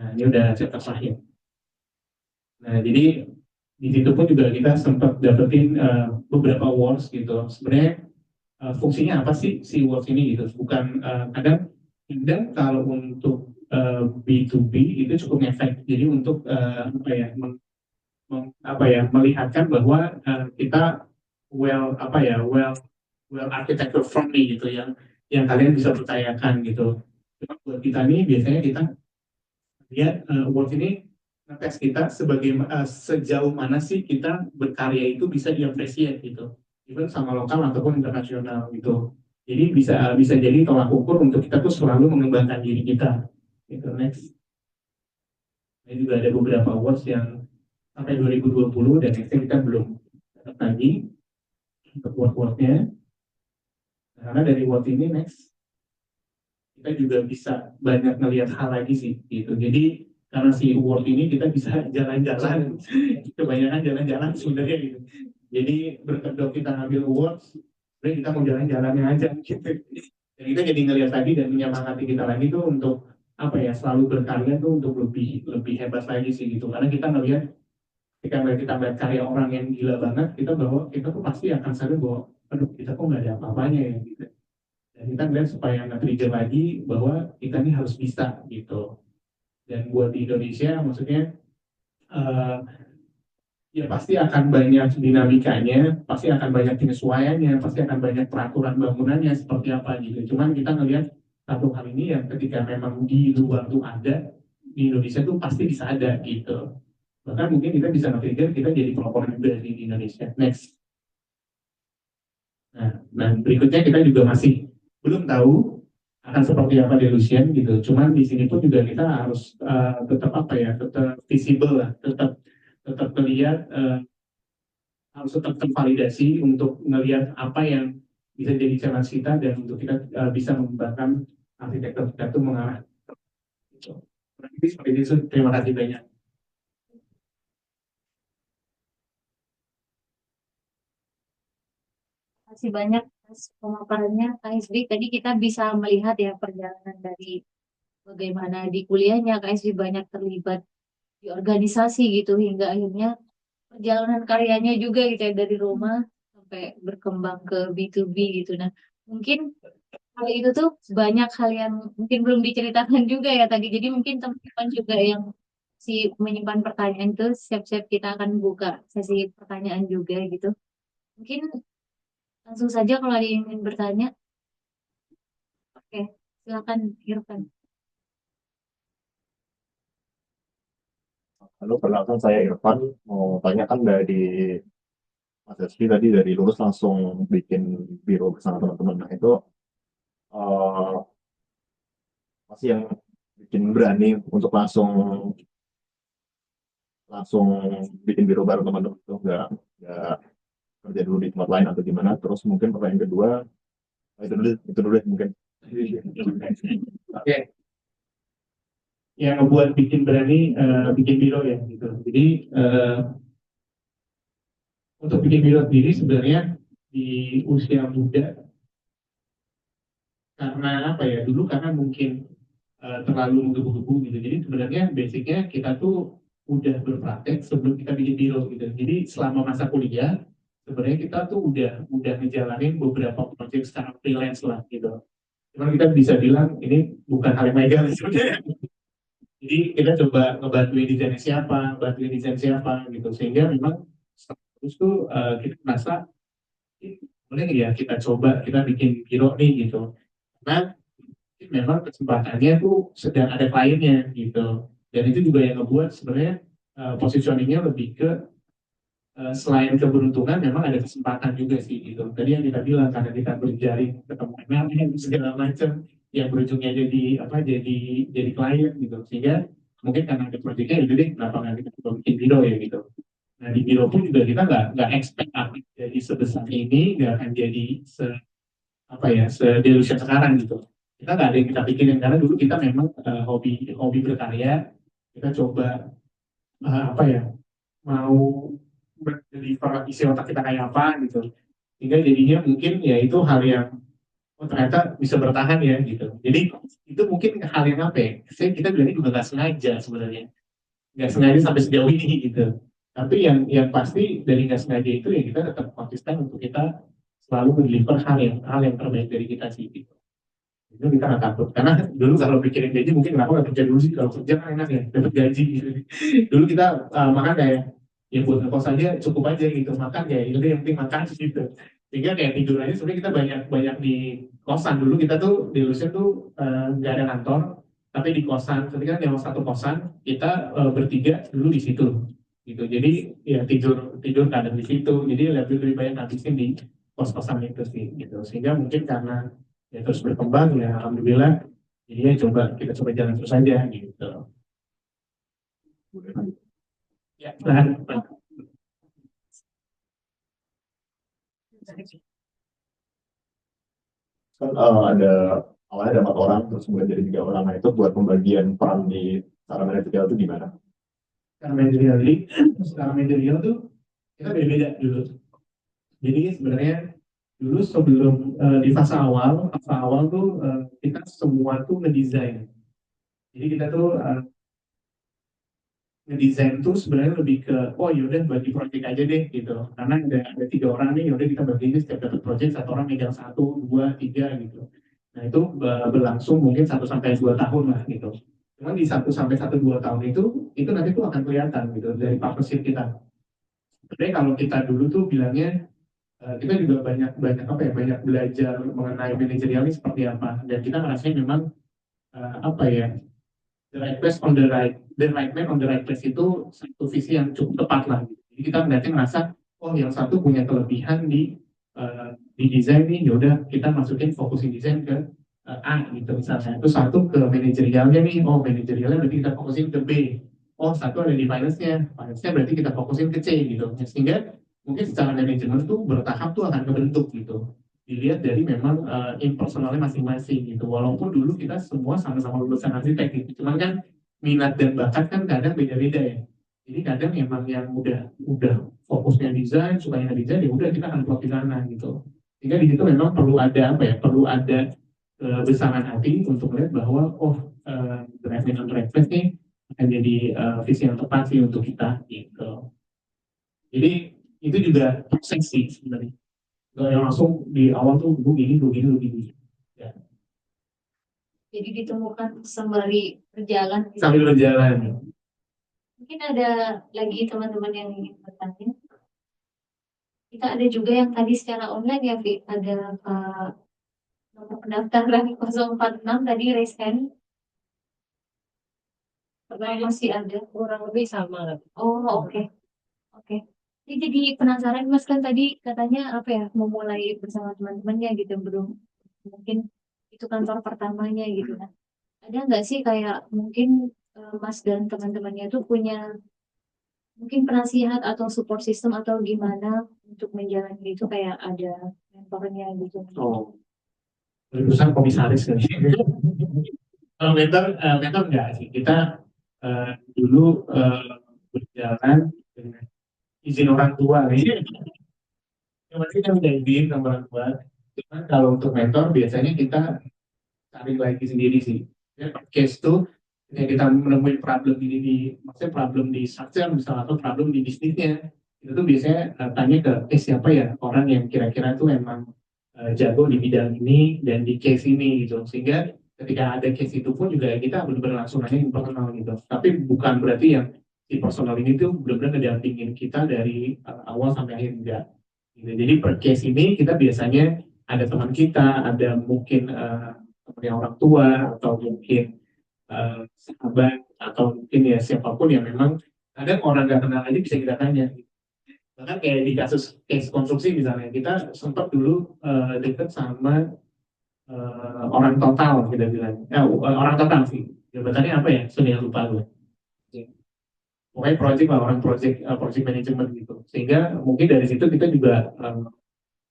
Nah, ini udah chapter terakhir. Nah, jadi di situ pun juga kita sempat dapetin beberapa awards gitu. Sebenarnya fungsinya apa sih si awards ini gitu? Bukan kadang kalau untuk B2B itu cukup ngefek. Jadi untuk melihatkan bahwa kita well architecture friendly gitu, yang kalian bisa percayakan gitu. Cuma buat kita nih biasanya kita lihat awards ini ngetes kita sejauh mana sih kita berkarya itu bisa di-appreciate gitu, even sama lokal ataupun internasional gitu. Jadi bisa jadi tolak ukur untuk kita tuh selalu mengembangkan diri kita. Gitu. Next. Ini juga ada beberapa awards yang sampai 2020 dan next kita belum dapat lagi untuk award-awardnya. Karena dari award ini next kita juga bisa banyak ngelihat hal lagi sih gitu. Jadi karena si award ini kita bisa jalan-jalan, kebanyakan jalan-jalan sebenarnya gitu. Jadi berkedok kita ngambil award, sebenarnya kita mau jalan-jalannya aja gitu. Dan kita jadi ngelihat lagi dan menyemangati kita lagi tuh untuk apa ya, selalu berkarya tuh untuk lebih lebih hebat lagi sih gitu. Karena kita ngelihat ketika kita melihat karya orang yang gila banget, kita tuh pasti akan sadar bahwa aduh kita kok nggak ada apa-apanya ya gitu. Dan kita ngeliat supaya nggak trigger lagi bahwa kita ini harus bisa gitu. Dan buat di Indonesia maksudnya eh, ya pasti akan banyak dinamikanya, pasti akan banyak penyesuaiannya, pasti akan banyak peraturan bangunannya seperti apa gitu. Cuman kita ngelihat satu hal ini yang ketika memang di luar tuh ada, di Indonesia tuh pasti bisa ada gitu. Bahkan mungkin kita bisa nge-trigger kita jadi pelopor juga di Indonesia. Next. Nah, dan berikutnya kita juga masih belum tahu akan seperti apa Delusion gitu. Cuman di sini pun juga kita harus tetap apa ya, tetap visible lah, tetap tetap melihat harus tetap tervalidasi untuk melihat apa yang bisa jadi challenge kita dan untuk kita bisa mengembangkan arsitektur kita itu mengarah. Gitu. Jadi seperti itu. Terima kasih banyak. Masih banyak atas pemaparannya Kak Isbi. Tadi kita bisa melihat ya perjalanan dari bagaimana di kuliahnya Kak Isbi banyak terlibat di organisasi gitu hingga akhirnya perjalanan karyanya juga gitu ya dari Roma sampai berkembang ke B2B gitu. Nah, mungkin hal itu tuh banyak hal yang mungkin belum diceritakan juga ya tadi. Jadi mungkin teman-teman juga yang si menyimpan pertanyaan itu siap-siap kita akan buka sesi pertanyaan juga gitu. Mungkin langsung saja kalau ada yang ingin bertanya. Oke, silakan Irfan. Halo, perkenalkan saya Irfan. Mau tanya kan dari Mas Rizky tadi dari lulus langsung bikin biro bersama teman-teman. Nah itu eh, masih yang bikin berani untuk langsung langsung bikin biro bareng teman-teman itu nggak kerja dulu di tempat lain atau gimana. Terus mungkin pertanyaan kedua, itu dulu deh mungkin. Oke. Yang membuat bikin berani bikin biro ya gitu. Jadi untuk bikin biro sendiri sebenarnya di usia muda karena apa ya, dulu karena mungkin terlalu menggebu-gebu gitu. Jadi sebenarnya basicnya kita tuh udah berpraktek sebelum kita bikin biro gitu. Jadi selama masa kuliah sebenarnya kita tuh udah ngejalanin beberapa proyek secara freelance lah gitu. Cuman kita bisa bilang ini bukan hal yang legal sebenarnya. Jadi kita coba bantuin desain siapa gitu. Sehingga memang terus tuh kita merasa boleh nggak ya kita coba kita bikin biro nih gitu. Karena memang kesempatannya tuh sedang ada kliennya gitu. Dan itu juga yang ngebuat sebenarnya positioningnya lebih ke selain keberuntungan memang ada kesempatan juga sih gitu. Tadi yang kita bilang karena kita berjaring ketemu MLM segala macam yang berujungnya jadi klien gitu. Sehingga mungkin karena ada proyeknya itu deh kenapa nggak kita coba bikin biro ya gitu. Nah di biro pun juga kita nggak expect aktif jadi sebesar ini, nggak akan jadi apa ya sedelusion sekarang gitu. Kita nggak ada yang kita pikirin karena dulu kita memang hobi hobi berkarya. Kita coba apa ya, mau deliver isi otak kita kayak apa gitu. Sehingga jadinya mungkin ya itu hal yang oh ternyata bisa bertahan ya gitu. Jadi itu mungkin hal yang apa ya? Kita bilangnya juga nggak sengaja sebenarnya, nggak sengaja sampai sejauh ini gitu. Tapi yang pasti dari nggak sengaja itu ya kita tetap konsisten untuk kita selalu deliver hal yang terbaik dari kita sih gitu. Itu kita nggak takut karena dulu kalau pikirin gaji mungkin kenapa nggak kerja dulu sih, kalau kerja kan enak ya dapat gaji gitu. Dulu kita makan kayak ya buat ngekos aja cukup aja gitu, makan ya itu yang penting makan gitu. Sehingga kayak tidur aja sebenarnya kita banyak banyak di kosan. Dulu kita tuh di Lusia tuh nggak ada kantor, tapi di kosan, ketika nyewa satu kosan, kita bertiga dulu di situ, gitu. Jadi ya tidur tidur kadang di situ, jadi lebih banyak habisin di kos-kosan itu sih, gitu. Sehingga mungkin karena ya terus berkembang ya, alhamdulillah, jadinya kita coba jalan terus aja, gitu. Ya, nah, Kan ada awalnya ada 4 orang terus kemudian jadi 3 orang. Nah itu buat pembagian peran di secara manajerial itu gimana? secara manajerial tuh kita beda-beda dulu. Jadi sebenarnya dulu sebelum di fase awal tuh kita semua tuh ngedesain. Jadi kita tuh ngedesain tuh sebenarnya lebih ke oh yaudah bagi project aja deh gitu. Karena ada 3 orang nih, yaudah kita bagi ini setiap dapat project satu orang megang 1, 2, 3 gitu. Nah itu berlangsung mungkin 1 sampai 2 tahun lah gitu. Cuman di 1 sampai 1, 2 tahun itu nanti tuh akan kelihatan gitu dari partnership kita. Sebenarnya kalau kita dulu tuh bilangnya kita juga banyak banyak apa ya banyak belajar mengenai manajerial ini seperti apa, dan kita ngerasain memang apa ya, the right man on the right place itu satu visi yang cukup tepat lah gitu. Jadi kita ngerasa oh yang satu punya kelebihan di desain nih, yaudah kita masukin fokusin desain ke A gitu misalnya. Terus satu ke manajerialnya nih, oh manajerialnya berarti kita fokusin ke B. Oh satu ada di finance-nya berarti kita fokusin ke C gitu. Sehingga mungkin secara manajemen tuh bertahap tuh akan kebentuk gitu. Dilihat dari memang impersonalnya masing-masing gitu. Walaupun dulu kita semua sama-sama lulusan arsitek gitu. Cuman kan minat dan bakat kan kadang beda-beda ya. Jadi kadang emang yang udah fokusnya desain, sukanya desain, ya udah kita akan plot di sana gitu. Sehingga di situ memang perlu ada apa ya, perlu ada kebesaran hati untuk melihat bahwa oh drive on the right place nih akan jadi visi yang tepat sih untuk kita gitu. Jadi itu juga proses sih sebenarnya. Gak yang langsung di awal tuh gue gini. Ya. Jadi ditemukan sembari berjalan gitu. Sambil berjalan. Mungkin ada lagi teman-teman yang ingin bertanya. Kita ada juga yang tadi secara online ya, Vi. Ada nomor pendaftaran 046 tadi raise hand. Masih ada. Kurang lebih sama. Oh, oke. Oke. Jadi penasaran Mas, kan tadi katanya apa ya, memulai bersama teman-temannya gitu, belum mungkin itu kantor pertamanya gitu. Nah, ada nggak sih kayak mungkin Mas dan teman-temannya tuh punya mungkin penasihat atau support system atau gimana untuk menjalani itu, kayak ada mentornya gitu? Oh, lulusan komisaris kan. Kalau mentor enggak sih. Kita dulu berjalan dengan izin orang tua nih. Yang penting kita udah izin sama orang tua. Cuman kalau untuk mentor biasanya kita cari lagi sendiri sih. Ya, case tuh ketika kita menemui problem maksudnya problem di structure misalnya atau problem di bisnisnya, itu tuh biasanya tanya ke siapa ya orang yang kira-kira tuh emang jago di bidang ini dan di case ini gitu. Sehingga ketika ada case itu pun juga kita benar-benar langsung nanya yang personal gitu. Tapi bukan berarti yang si personal ini tuh benar-benar ngedampingin kita dari awal sampai akhir, enggak. Gitu. Jadi per case ini kita biasanya ada teman kita, ada mungkin teman orang tua, atau mungkin sahabat, atau mungkin ya siapapun yang memang kadang orang nggak kenal aja bisa kita tanya. Bahkan kayak di kasus case konstruksi misalnya, kita sempat dulu deket sama orang total kita bilang. Orang total sih. Jabatannya apa ya? Sudah lupa gue. Pokoknya project lah, orang project management gitu. Sehingga mungkin dari situ kita juga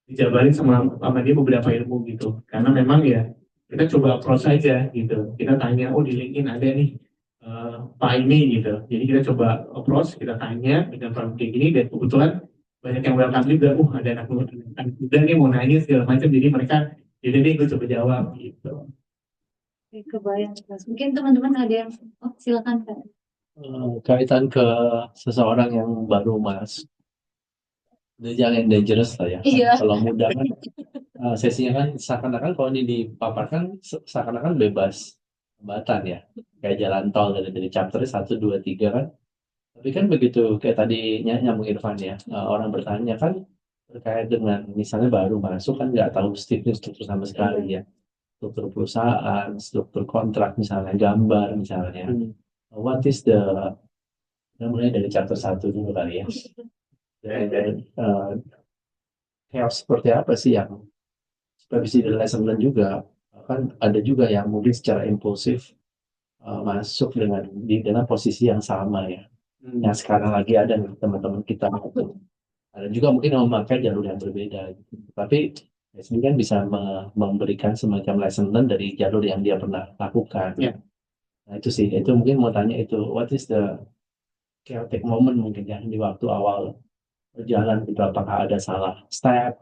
dijabarin sama dia beberapa ilmu gitu. Karena memang ya kita coba approach aja gitu. Kita tanya, oh di LinkedIn ada nih Pak ini gitu. Jadi kita coba approach, kita tanya dengan problem kayak gini, dan kebetulan banyak yang welcome juga. Ada anak muda nih mau nanya segala macam. Jadi mereka, jadi nih gue coba jawab gitu. Oke, kebayang. Mungkin teman-teman ada yang, oh silakan Kak. Kaitan ke seseorang yang baru masuk, jangan dangerous lah ya. Iya. Kalau muda kan sesinya kan seakan-akan kalau ini dipaparkan seakan-akan bebas hambatan ya, kayak jalan tol dari chapter 1, 2, 3 kan. Tapi kan begitu kayak tadi nyambung Irfan ya, orang bertanya kan terkait dengan misalnya baru masuk kan nggak tahu struktur sama sekali ya. struktur perusahaan, struktur kontrak misalnya, gambar misalnya. What is mulai dari chapter 1 dulu kali ya. Dan chaos seperti apa sih yang supervisi dan lesson learn juga, kan ada juga yang mungkin secara impulsif masuk di dalam posisi yang sama ya, yang sekarang lagi ada nih teman-teman kita gitu. Ada juga mungkin yang memakai jalur yang berbeda gitu. Tapi SB kan bisa memberikan semacam lesson learn dari jalur yang dia pernah lakukan. Nah itu sih, itu mungkin mau tanya itu, what is the chaotic moment mungkin ya di waktu awal berjalan gitu, apakah ada salah step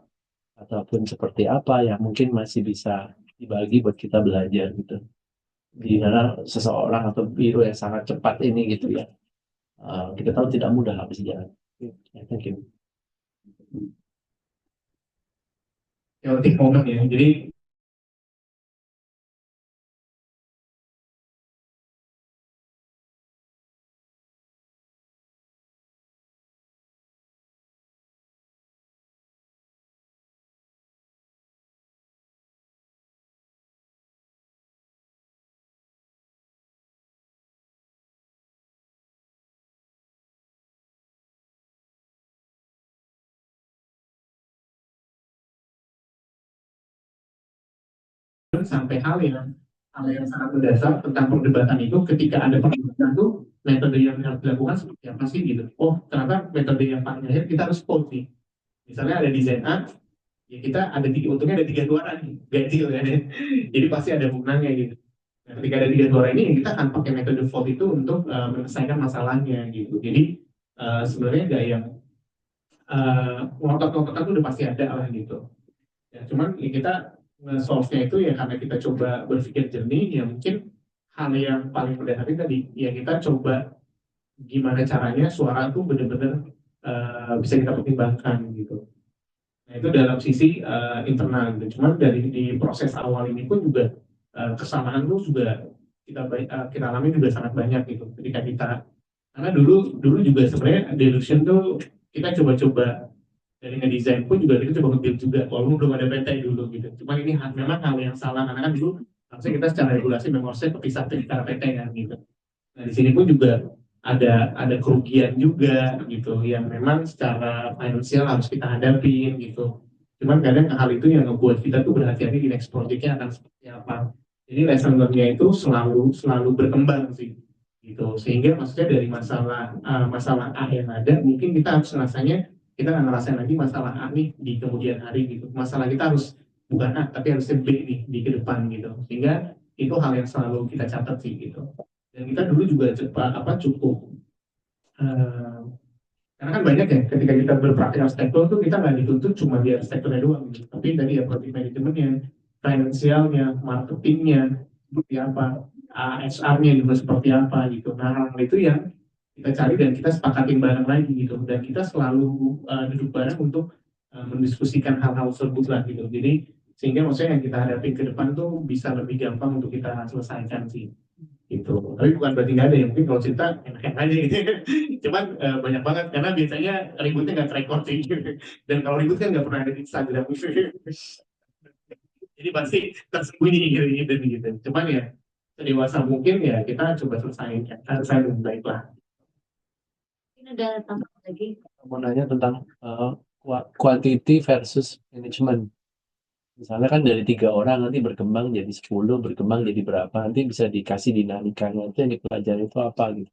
ataupun seperti apa yang mungkin masih bisa dibagi buat kita belajar gitu, di mana seseorang atau biru yang sangat cepat ini gitu ya, kita tahu tidak mudah habis jalan. Thank you. Chaotic moment ya, jadi sampai hal yang sangat mendasar tentang perdebatan itu, ketika ada perdebatan itu metode yang harus dilakukan seperti apa sih gitu. Oh ternyata metode yang paling akhir kita harus vote nih. Misalnya ada desain A, ya kita untungnya ada 3 suara nih, ganjil kan ya. Jadi pasti ada menangnya gitu. Nah, ketika ada 3 suara ini, kita akan pakai metode vote itu untuk menyelesaikan masalahnya gitu. Jadi sebenarnya nggak yang ngotot-ngototan itu udah pasti ada lah gitu. Ya, cuman ya kita solve-nya itu ya karena kita coba berpikir jernih, ya mungkin hal yang paling mendasar tadi ya kita coba gimana caranya suara itu benar-benar bisa kita pertimbangkan gitu. Nah itu dalam sisi internal gitu. Cuman di proses awal ini pun juga kesalahan itu juga kita alami juga sangat banyak gitu. Ketika kita, karena dulu juga sebenarnya delusion tuh kita coba-coba dari ngedesain pun juga kita coba nge-build juga, walaupun belum ada PT dulu gitu. Cuma ini memang hal yang salah, karena kan dulu harusnya kita secara regulasi memang harusnya kepisah secara PT kan gitu. Nah di sini pun juga ada kerugian juga gitu, yang memang secara finansial harus kita hadapin gitu. Cuman kadang hal itu yang ngebuat kita tuh berhati-hati di next project-nya akan seperti apa. Jadi lesson learn-nya itu selalu berkembang sih gitu. Sehingga maksudnya dari masalah A yang ada, mungkin kita harus kita nggak ngerasain lagi masalah A nih di kemudian hari gitu. Masalah kita harus bukan A, tapi harusnya B nih di ke depan gitu. Sehingga itu hal yang selalu kita catat sih gitu. Dan kita dulu juga cukup karena kan banyak ya, ketika kita berpraktik arsitektur tuh kita nggak dituntut cuma di arsitekturnya doang gitu. Tapi tadi ya project manajemennya, finansialnya, marketingnya, seperti apa, HR-nya juga seperti apa gitu. Nah hal itu yang kita cari dan kita sepakatin bareng lagi gitu, dan kita selalu duduk bareng untuk mendiskusikan hal-hal tersebut lah gitu. Jadi sehingga maksudnya yang kita hadapi ke depan tuh bisa lebih gampang untuk kita selesaikan sih gitu. Tapi bukan berarti nggak ada ya, mungkin kalau cerita enak-enak aja gitu. Cuman banyak banget karena biasanya ributnya nggak record sih. Dan kalau ribut kan nggak pernah ada di Instagram. Jadi pasti tersembunyi gitu. Cuman ya sedewasa mungkin ya kita coba selesaikan dengan baik lah. Ini ada tambahan lagi. Mau nanya tentang quantity versus management. Misalnya kan dari 3 orang nanti berkembang jadi 10, berkembang jadi berapa, nanti bisa dikasih dinamikanya itu yang dipelajari itu apa gitu.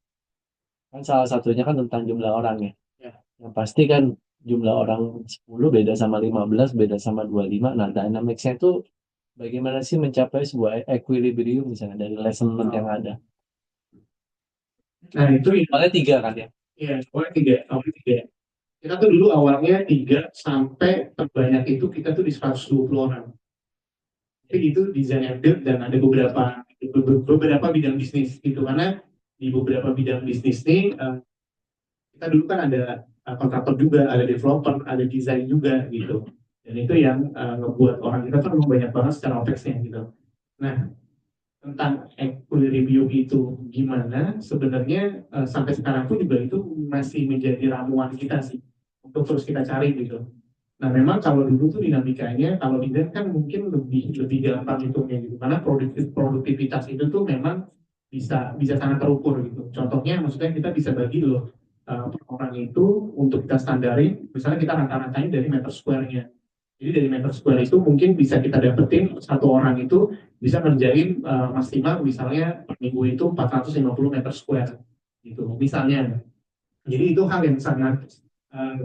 Kan salah satunya kan tentang jumlah orang ya. Yang pasti kan jumlah orang 10 beda sama 15, beda sama 25. Nah, dynamics-nya itu bagaimana sih mencapai sebuah equilibrium misalnya dari lesson learn yang ada. Nah itu Awalnya 3 kan ya? Iya, awalnya 3. Kita tuh dulu awalnya 3 sampai terbanyak itu kita tuh di 120 orang. Tapi itu design and build dan ada beberapa bidang bisnis gitu, karena di beberapa bidang bisnis nih kita dulu kan ada kontraktor juga, ada developer, ada desain juga gitu. Dan itu yang ngebuat orang kita tuh memang banyak banget secara OPEX-nya gitu. Nah, tentang equilibrium itu gimana sebenarnya sampai sekarang pun juga itu masih menjadi ramuan kita sih untuk terus kita cari gitu. Nah, memang kalau dulu tuh dinamikanya, kalau di Zen kan mungkin lebih lebih gampang hitungnya gitu, karena produktivitas itu tuh memang bisa bisa sangat terukur gitu. Contohnya, maksudnya kita bisa bagi loh per orang itu untuk kita standarin, misalnya kita rata-ratain dari meter square-nya. Jadi dari meter square itu mungkin bisa kita dapetin satu orang itu bisa ngerjain maksimal misalnya per minggu itu 450 meter square gitu misalnya. Jadi itu hal yang sangat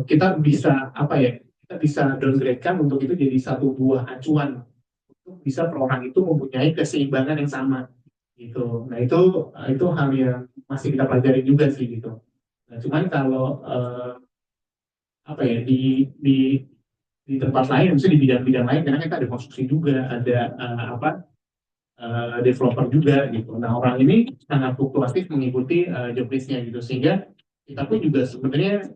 kita bisa apa ya, kita bisa downgrade-kan untuk itu jadi satu buah acuan untuk bisa per orang itu mempunyai keseimbangan yang sama gitu. Nah itu hal yang masih kita pelajari juga sih gitu. Nah, cuman kalau apa ya di tempat lain, misalnya di bidang-bidang lain, karena kita ada konstruksi juga, ada developer juga gitu. Nah, orang ini sangat fluktuatif mengikuti job list-nya gitu, sehingga kita pun juga sebenarnya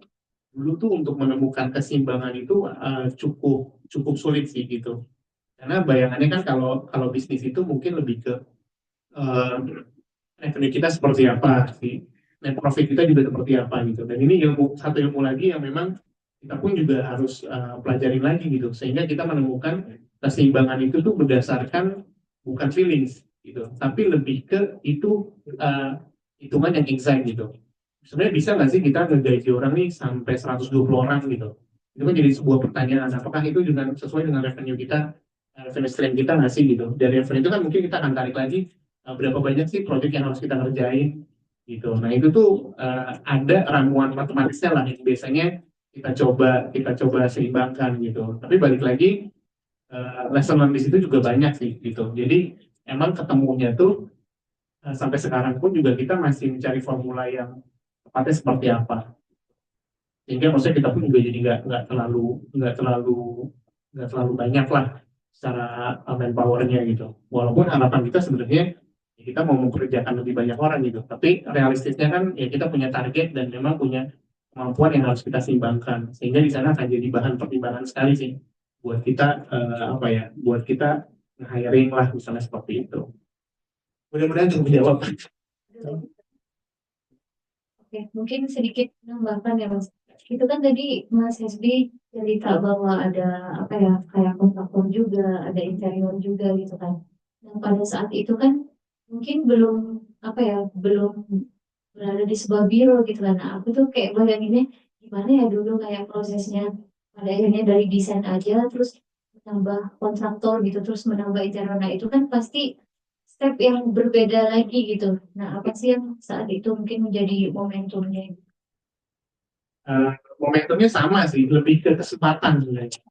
dulu tuh untuk menemukan keseimbangan itu cukup cukup sulit sih gitu. Karena bayangannya kan kalau kalau bisnis itu mungkin lebih ke uh, revenue kita seperti apa sih, net profit kita juga seperti apa gitu. Dan ini satu ilmu lagi yang memang kita pun juga harus pelajarin lagi gitu, sehingga kita menemukan keseimbangan itu tuh berdasarkan bukan feelings gitu, tapi lebih ke itu hitungan yang exact gitu. Sebenarnya bisa nggak sih kita ngegaji orang nih sampai 120 orang gitu? Itu kan jadi sebuah pertanyaan, apakah itu juga sesuai dengan revenue kita, revenue stream kita nggak sih gitu. Dari revenue itu kan mungkin kita akan tarik lagi berapa banyak sih proyek yang harus kita kerjain gitu. Nah itu tuh ada ramuan matematisnya lah yang biasanya kita coba seimbangkan gitu. Tapi balik lagi lesson learned di situ juga banyak sih gitu. Jadi emang ketemunya tuh sampai sekarang pun juga kita masih mencari formula yang tepatnya seperti apa. Sehingga maksudnya kita pun juga jadi nggak terlalu banyak lah secara manpowernya gitu. Walaupun harapan kita sebenarnya ya kita mau mempekerjakan lebih banyak orang gitu. Tapi realistisnya kan ya kita punya target dan memang punya kemampuan yang harus kita seimbangkan. Sehingga di sana akan jadi bahan pertimbangan sekali sih buat kita apa ya, buat kita nge-hiring lah misalnya seperti itu. Mudah-mudahan cukup menjawab. Oke, mungkin sedikit menambahkan ya Mas. Itu kan tadi Mas Hesbi cerita bahwa ada apa ya, kayak kontraktor juga, ada interior juga gitu kan. Dan pada saat itu kan mungkin belum apa ya, belum berada di sebuah biro gitu kan. Nah, aku tuh kayak bayanginnya gimana ya dulu kayak prosesnya, pada akhirnya dari desain aja terus menambah kontraktor gitu, terus menambah interior. Nah, itu kan pasti step yang berbeda lagi gitu. Nah, apa sih yang saat itu mungkin menjadi momentumnya? Momentumnya sama sih, lebih ke kesempatan sebenarnya.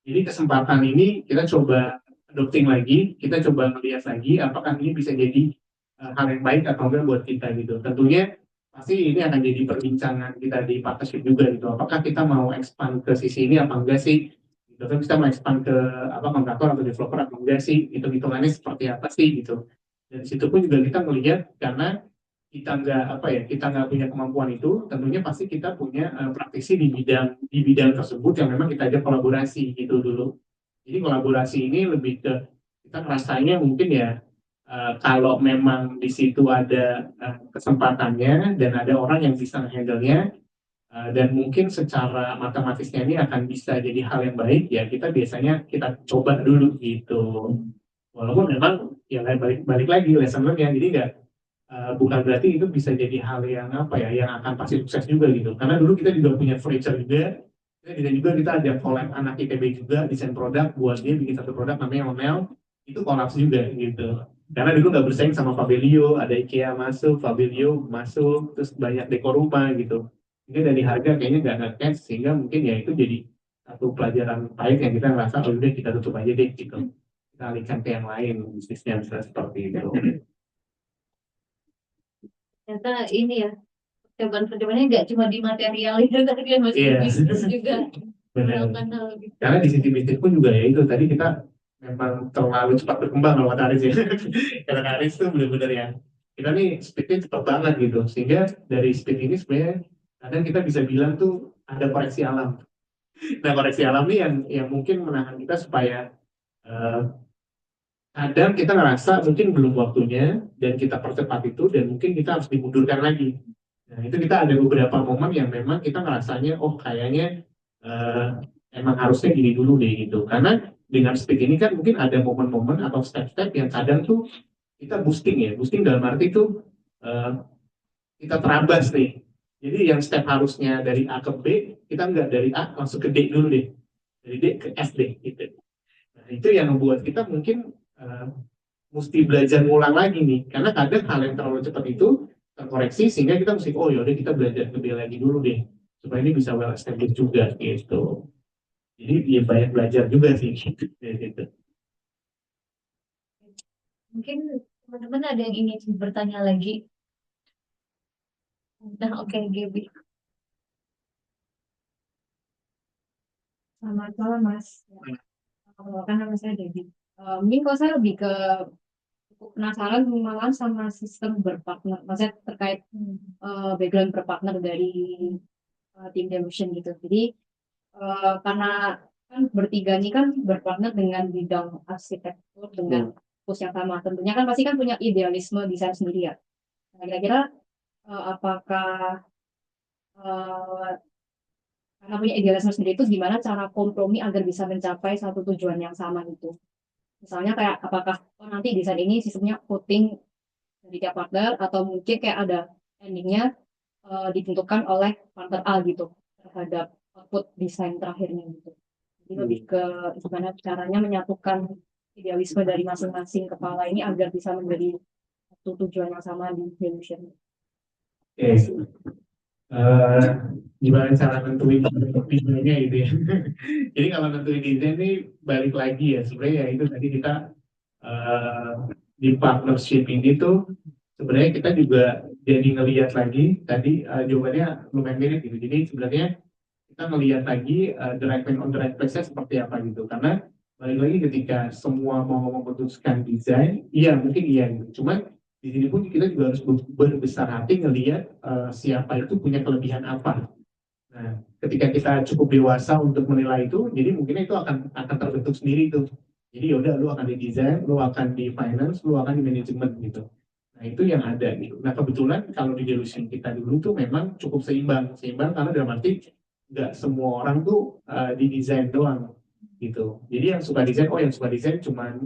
Jadi kesempatan ini kita coba adopting lagi, kita coba melihat lagi apakah ini bisa jadi hal yang baik atau enggak buat kita gitu. Tentunya pasti ini akan jadi perbincangan kita di partnership juga gitu. Apakah kita mau expand ke sisi ini apa enggak sih? Gitu kan kita mau expand ke apa kontraktor atau developer atau enggak sih? Hitung-hitungannya seperti apa sih gitu. Dan situ pun juga kita melihat karena kita nggak apa ya, kita nggak punya kemampuan itu, tentunya pasti kita punya praktisi di bidang tersebut yang memang kita ajak kolaborasi gitu dulu. Jadi kolaborasi ini lebih ke kita rasanya mungkin ya kalau memang di situ ada kesempatannya dan ada orang yang bisa handle-nya dan mungkin secara matematisnya ini akan bisa jadi hal yang baik ya kita biasanya kita coba dulu gitu. Walaupun memang ya balik lagi lesson learned ya, jadi nggak bukan berarti itu bisa jadi hal yang apa ya, yang akan pasti sukses juga gitu. Karena dulu kita juga punya furniture juga, dan juga kita ada collab anak ITB juga desain produk buat dia bikin satu produk namanya Onel, itu kolaps juga gitu. Karena dulu nggak bersaing sama Fabelio, ada IKEA masuk, Fabelio masuk, terus banyak dekor rumah gitu. Mungkin dari harga kayaknya nggak catch, sehingga mungkin ya itu jadi satu pelajaran pahit yang kita ngerasa oh udah kita tutup aja deh gitu. Kita alihkan ke yang lain bisnisnya misalnya seperti itu. Ternyata ini ya, percobaan-percobaannya nggak cuma di material itu, tapi kan masih di Iya. bisnis juga. Benar. Melakukan hal gitu. Karena di sisi bisnis pun juga ya itu tadi kita memang terlalu cepat berkembang kalau kata Aris ya. Kata Aris tuh benar-benar ya kita nih speednya cepat banget gitu, sehingga dari speed ini sebenarnya kadang kita bisa bilang tuh ada koreksi alam. Nah koreksi alam ini yang mungkin menahan kita supaya eh, kadang kita ngerasa mungkin belum waktunya dan kita percepat itu dan mungkin kita harus dimundurkan lagi. Nah itu kita ada beberapa momen yang memang kita ngerasanya oh kayaknya emang harusnya gini dulu deh gitu. Karena dengan speed ini kan mungkin ada momen-momen atau step-step yang kadang tuh kita boosting ya, boosting dalam arti tuh eh, kita terabas nih. Jadi yang step harusnya dari A ke B, kita nggak dari A langsung ke D dulu deh, dari D ke F deh gitu. Nah, itu yang membuat kita mungkin mesti belajar ngulang lagi nih, karena kadang hal yang terlalu cepat itu terkoreksi sehingga kita mesti oh yaudah kita belajar lebih lagi dulu deh supaya ini bisa well established juga gitu. Jadi ya banyak belajar juga sih gitu. Mungkin teman-teman ada yang ingin bertanya lagi. Nah, oke, Gaby. Selamat malam, Mas. Kan nama saya Gaby. Mungkin kalau saya lebih ke penasaran malahan sama sistem berpartner. Maksudnya terkait background berpartner dari tim Delusion gitu. Jadi karena kan bertiga ini kan berpartner dengan bidang arsitektur dengan fokus yang sama. Tentunya kan pasti kan punya idealisme desain sendiri ya. Nah, kira-kira apakah eh, karena punya idealisme sendiri itu gimana cara kompromi agar bisa mencapai satu tujuan yang sama itu? Misalnya kayak apakah oh, nanti desain ini sistemnya voting dari tiap partner atau mungkin kayak ada endingnya ditentukan oleh partner A gitu terhadap output desain terakhirnya gitu. Jadi lebih ke gimana caranya menyatukan idealisme dari masing-masing kepala ini agar bisa menjadi satu tujuan yang sama di Delusion. Oke. Gimana cara nentuin desainnya gitu ya. Jadi kalau nentuin desain ini balik lagi ya sebenarnya ya itu tadi kita eh, di partnership ini tuh sebenarnya kita juga jadi ngelihat lagi tadi jawabannya lumayan mirip gitu. Jadi sebenarnya kita ngelihat lagi the right man on the right place seperti apa gitu. Karena balik lagi ketika semua mau memutuskan desain, iya mungkin iya gitu. Cuman di sini pun kita juga harus berbesar hati ngelihat siapa itu punya kelebihan apa. Nah, ketika kita cukup dewasa untuk menilai itu, jadi mungkin itu akan terbentuk sendiri tuh. Jadi yaudah, lu akan di desain, lu akan di finance, lu akan di manajemen gitu. Nah itu yang ada gitu. Nah kebetulan kalau di Delusion kita dulu tuh memang cukup seimbang, seimbang karena dalam arti nggak semua orang tuh di desain doang gitu. Jadi yang suka desain, oh yang suka desain cuma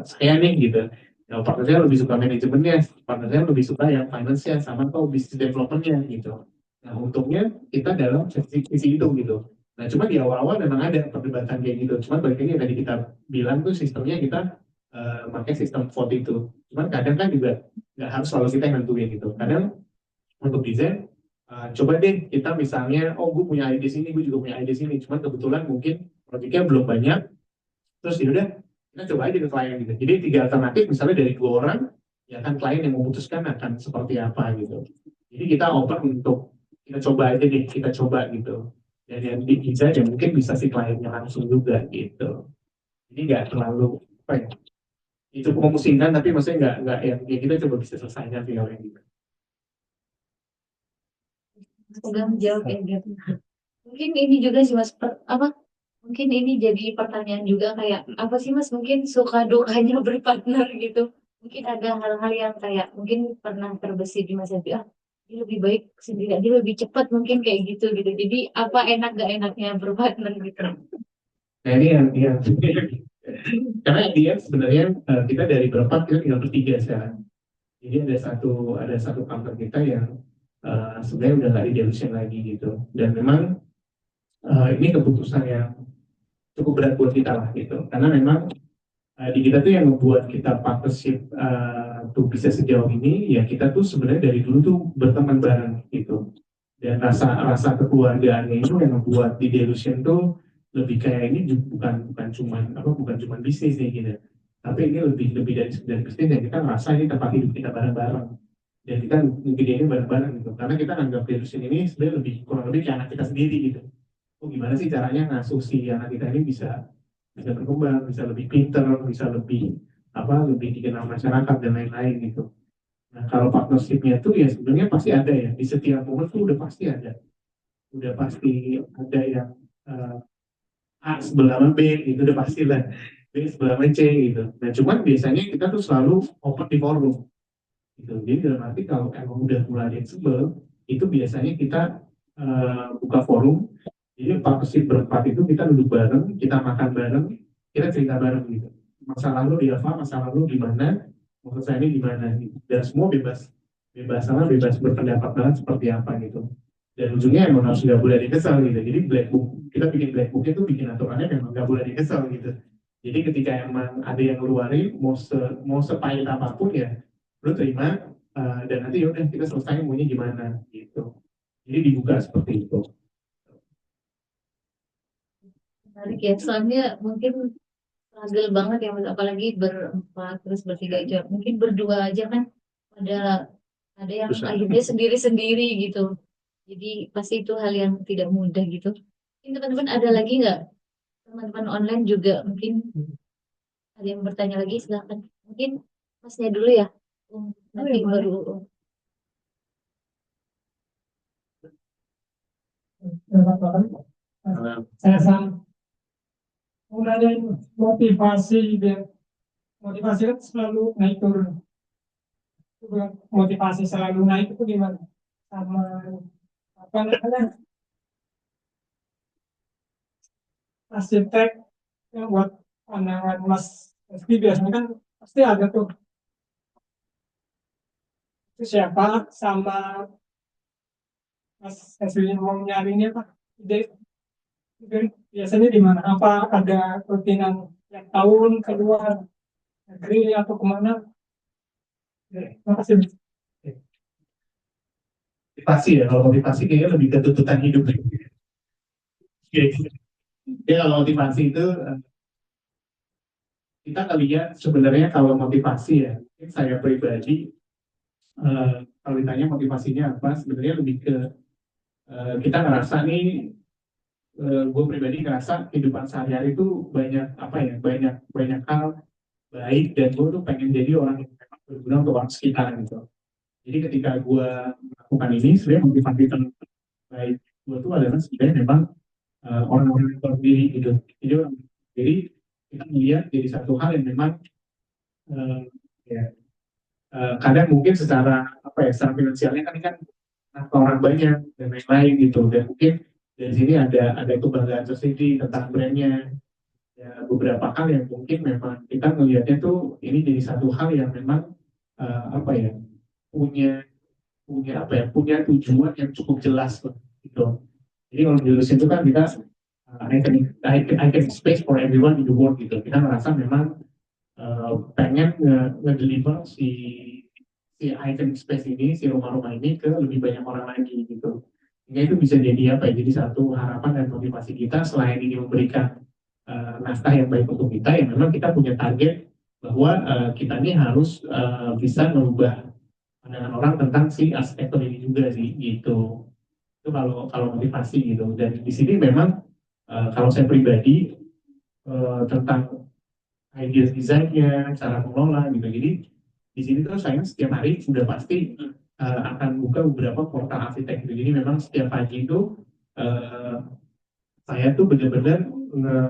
saya nih gitu. Ya, partner saya lebih suka manajemennya, partner saya lebih suka yang finance-nya, sama atau business development-nya gitu. Nah, untungnya kita dalam sisi itu gitu. Nah, cuma di awal-awal memang ada perdebatan kayak gitu. Cuma balik lagi tadi kita bilang tuh sistemnya kita pakai sistem vote itu. Cuman kadang kan juga nggak harus selalu kita yang nentuin gitu. Kadang untuk desain, coba deh kita misalnya, oh gue punya ide sini, gue juga punya ide sini. Cuman kebetulan mungkin proyeknya belum banyak, terus ya udah kita coba aja ke klien gitu. Jadi tiga alternatif misalnya dari dua orang, ya kan klien yang memutuskan akan seperti apa gitu. Jadi kita open untuk kita coba aja deh, kita coba gitu. Dan yang bisa ya mungkin bisa si kliennya langsung juga gitu. Jadi nggak terlalu apa ya, itu memusingkan tapi maksudnya nggak yang ya kita coba bisa selesaikan tinggal yang gitu. Udah menjawab kayak gitu. Mungkin ini juga sih Mas, apa? Mungkin ini jadi pertanyaan juga kayak apa sih Mas? Mungkin suka dukanya berpartner gitu. Mungkin ada hal-hal yang kayak mungkin pernah terbesit di masa dia, dia lebih baik sendiri, dia lebih cepat mungkin kayak gitu gitu. Jadi apa enak gak enaknya berpartner gitu. Nah ini yang karena dia sebenarnya kita dari berempat kita tinggal bertiga sekarang. Jadi ada satu kantor kita yang sebenarnya udah nggak di Delusion lagi gitu. Dan memang ini keputusan yang cukup berat buat kita lah gitu. Karena memang di kita tuh yang membuat kita partnership tuh bisa sejauh ini ya kita tuh sebenarnya dari dulu tuh berteman bareng gitu. Dan rasa rasa kekeluargaannya itu yang membuat di Delusion tuh lebih kayak ini bukan cuman bisnis nih gitu. Tapi ini lebih lebih dari bisnis dan kita ngerasa ini tempat hidup kita bareng-bareng. Dan kita ini bareng-bareng gitu. Karena kita anggap Delusion ini sebenarnya lebih kurang lebih kayak anak kita sendiri gitu. Oh gimana sih caranya ngasuh si anak kita ini bisa bisa berkembang, bisa lebih pinter, bisa lebih dikenal masyarakat dan lain-lain gitu. Nah, kalau partnershipnya tuh ya sebenarnya pasti ada ya, di setiap momen tuh udah pasti ada yang A sebelah sama B, itu udah pasti lah, B sebelah sama C gitu. Nah, cuman biasanya kita tuh selalu open di forum gitu. Jadi dalam arti kalau emang udah mulai ada yang sebel, itu biasanya kita buka forum Jadi partnership berempat itu kita duduk bareng, kita makan bareng, kita cerita bareng gitu. Masa lalu di apa, masa lalu gimana, maksud saya ini gimana gitu. Dan semua bebas, bebas sama bebas berpendapat banget seperti apa gitu. Dan ujungnya emang harus nggak boleh dikesal gitu. Jadi black book, kita bikin black book itu bikin aturannya memang nggak boleh dikesal gitu. Jadi ketika emang ada yang ngeluarin, mau sepahit apapun ya, lu terima, dan nanti yaudah kita selesai maunya gimana gitu. Jadi dibuka seperti itu. Menarik ya, soalnya mungkin struggle banget ya, Mas. Apalagi berempat, terus bertiga aja. Mungkin berdua aja kan ada yang Susah. akhirnya sendiri-sendiri gitu. Jadi pasti itu hal yang tidak mudah gitu. Mungkin teman-teman ada lagi nggak? Teman-teman online juga mungkin ada yang bertanya lagi, silahkan. Mungkin Masnya dulu ya. Nanti baru. Saya mulai motivasi dan motivasi kan selalu naik turun. Motivasi selalu naik itu gimana? Sama apa namanya arsitek yang buat pandangan Mas Rizky biasanya kan pasti ada tuh itu siapa sama Mas Rizky mau nyarinya apa ide biasanya di mana? Apa ada rutinan yang tahun keluar negeri atau kemana? Makasih. Motivasi ya, kalau motivasi kayaknya lebih ke tuntutan hidup. Ya kalau motivasi itu kita lihat sebenarnya kalau motivasi ya, saya pribadi kalau ditanya motivasinya apa, sebenarnya lebih ke kita ngerasa nih, gue pribadi ngerasa kehidupan sehari-hari itu banyak apa ya, banyak banyak hal baik dan gue tuh pengen jadi orang yang memang berguna untuk orang sekitar gitu. Jadi ketika gue melakukan ini, sebenarnya motivasi terbaik gue tuh adalah sebenarnya memang orang-orang yang tahu diri gitu. Jadi kita melihat jadi satu hal yang memang uh, ya, kadang mungkin secara apa ya, secara finansialnya kan orang banyak dan lain-lain gitu. Dan mungkin dari sini ada kebanggaan tersendiri tentang brandnya. Ya, beberapa hal yang mungkin memang kita melihatnya tuh ini jadi satu hal yang memang apa ya, punya punya apa ya, punya tujuan yang cukup jelas gitu. Jadi kalau di Lulus itu kan kita I can space for everyone in the world gitu. Kita merasa memang pengen nge-deliver si icon space ini, si rumah-rumah ini ke lebih banyak orang lagi gitu. Sehingga itu bisa jadi apa ya? Jadi satu harapan dan motivasi kita selain ini memberikan naskah yang baik untuk kita, ya memang kita punya target bahwa kita ini harus bisa merubah pandangan orang tentang si arsitektur ini juga sih gitu. Itu kalau motivasi gitu. Dan di sini memang kalau saya pribadi tentang idea desainnya, cara mengelola gitu. Jadi di sini tuh saya setiap hari sudah pasti akan buka beberapa portal arsitek gitu. Jadi memang setiap pagi itu saya tuh benar-benar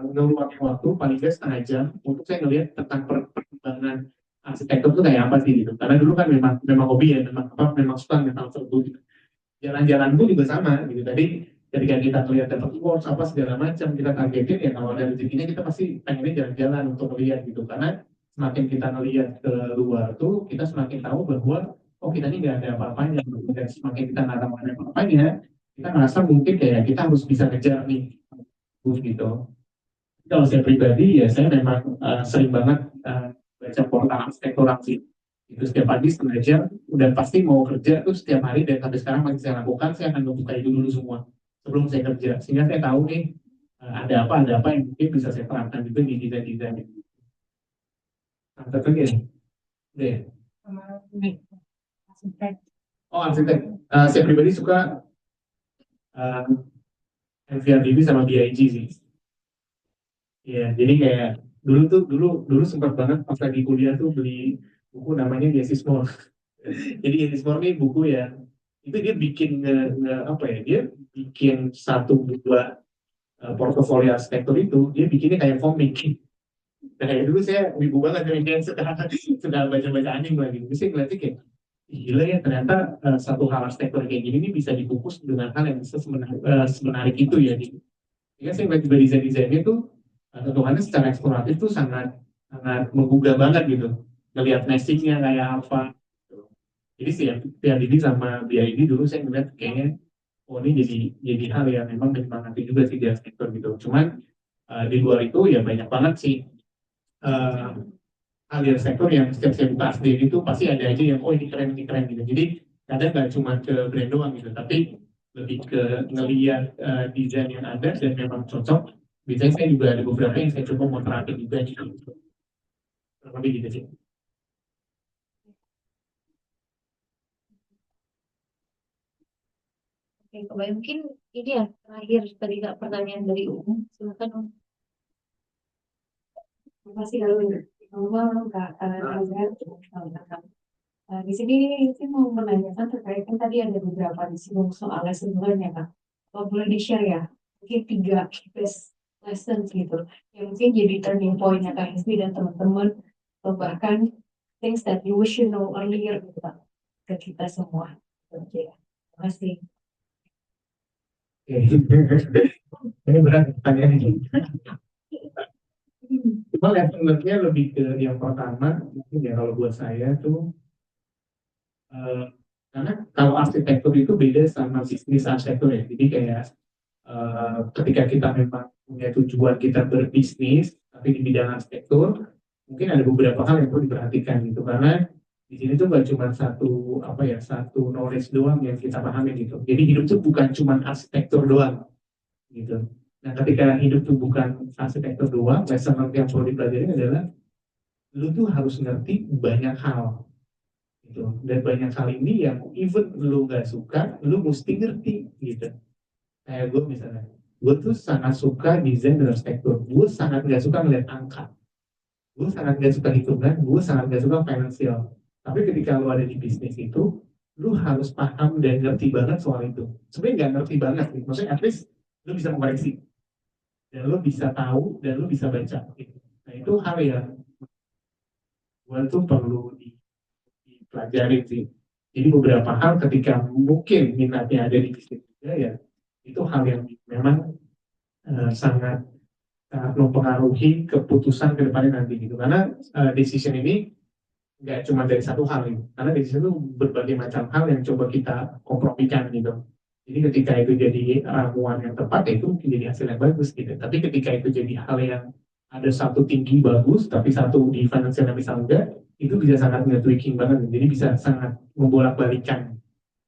ngeluangin waktu paling nggak setengah jam untuk saya ngelihat tentang perkembangan arsitektur itu kayak apa sih gitu. Karena dulu kan memang hobi ya, memang suka tentang tersebut gitu. Jalan-jalan pun juga sama gitu. Tadi ketika kita melihat dapat awards apa segala macam, kita targetin ya kalau ada rezekinya kita pasti pengennya jalan-jalan untuk melihat gitu. Karena semakin kita melihat ke luar tuh kita semakin tahu bahwa oh kita ini nggak ada apa-apanya gitu. Dan semakin kita nggak tahu ada apa-apanya, kita merasa mungkin kayak kita harus bisa kejar nih gitu. Kalau saya pribadi ya saya memang sering banget baca portal arsitektural sih. Itu setiap pagi setengah jam, udah pasti mau kerja tuh setiap hari dan sampai sekarang masih saya lakukan, saya akan membuka itu dulu semua sebelum saya kerja. Sehingga saya tahu nih ada apa yang mungkin bisa saya terapkan juga di desain-desain itu. Nah, satu lagi ya? Udah ya? Sama ini arsitek. Oh arsitek, saya pribadi suka NVRDB sama BIG sih. Ya, jadi kayak dulu sempat banget pas lagi kuliah tuh beli buku namanya The More. Jadi The More ini buku yang itu dia bikin apa ya? Dia bikin satu buah portofolio arsitektur itu, dia bikinnya kayak komik. Nah, kayak dulu saya wibu banget dengan sudah baca-baca anime lagi. Terus saya ngeliatnya kayak gila ya ternyata satu hal arsitektur kayak gini ini bisa dibungkus dengan hal yang semenarik itu ya Sehingga saya juga desain-desainnya tuh tentukannya secara eksploratif tuh sangat sangat menggugah banget gitu. Ngelihat nestingnya kayak apa. Jadi sih ya, ini sama biaya ini dulu saya ngeliat kayaknya oh ini jadi hal yang memang menyemangati juga sih di sektor gitu. Cuman di luar itu ya banyak banget sih eh, hal di sektor yang setiap saya buka SD itu pasti ada aja yang oh ini keren gitu. Jadi kadang nggak cuma ke brand doang gitu, tapi lebih ke ngeliat desain yang ada dan memang cocok. Biasanya saya juga ada beberapa yang saya coba mau terapin juga gitu. Kurang lebih gitu sih. Oke, kebayang mungkin ini ya terakhir tadi Kak pertanyaan dari Umum. Silakan Om. Terima kasih Kak Azhar. Di sini saya mau menanyakan terkait kan tadi ada beberapa disinggung soal lesson learn ya Kak. Kalau boleh di-share ya, mungkin 3 best lessons gitu. Yang mungkin jadi turning point-nya Kak Hizbi dan teman-teman, atau bahkan things that you wish you know earlier gitu Kak, ke kita semua. Oke, terima kasih. Ini berat pertanyaannya. Cuma lesson-nya lebih ke yang pertama, mungkin ya kalau buat saya tuh karena kalau arsitektur itu beda sama bisnis arsitektur ya. Jadi kayak ketika kita memang punya tujuan kita berbisnis, tapi di bidang arsitektur, mungkin ada beberapa hal yang perlu diperhatikan gitu. Karena di sini tuh gak cuma satu knowledge doang yang kita pahami gitu. Jadi hidup tuh bukan cuma arsitektur doang gitu. Nah ketika hidup tuh bukan arsitektur doang, lesson yang perlu dipelajari adalah lu tuh harus ngerti banyak hal gitu. Dan banyak hal ini yang even lu gak suka, lu mesti ngerti gitu. Kayak gue misalnya, gue tuh sangat suka desain dan arsitektur. Gue sangat gak suka ngeliat angka. Gue sangat gak suka hitungan, gue sangat gak suka finansial. Tapi ketika lu ada di bisnis itu, lu harus paham dan ngerti banget soal itu. Sebenarnya gak ngerti banget, gitu. Maksudnya at least lu bisa mengoreksi. Dan lu bisa tahu, dan lu bisa baca. Gitu. Nah itu hal yang gue tuh perlu dipelajari sih. Jadi beberapa hal ketika mungkin minatnya ada di bisnis juga ya, itu hal yang memang sangat mempengaruhi keputusan ke depannya nanti gitu. Karena decision ini nggak cuma dari satu hal gitu. Karena decision itu berbagai macam hal yang coba kita kompromikan gitu. Jadi ketika itu jadi ramuan yang tepat ya itu mungkin jadi hasil yang bagus gitu. Tapi ketika itu jadi hal yang ada satu tinggi bagus, tapi satu di financial yang bisa enggak, itu bisa sangat nge-tweaking banget. Jadi bisa sangat membolak-balikan.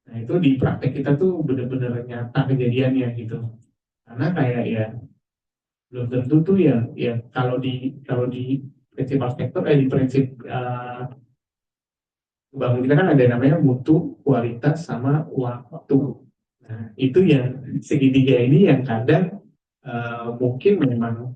Nah itu di praktek kita tuh benar-benar nyata kejadiannya gitu. Karena kayak ya belum tentu tuh ya kalau di prinsip arsitektur di prinsip bangun kita kan ada namanya mutu, kualitas sama waktu. Nah itu yang segitiga ini yang kadang mungkin memang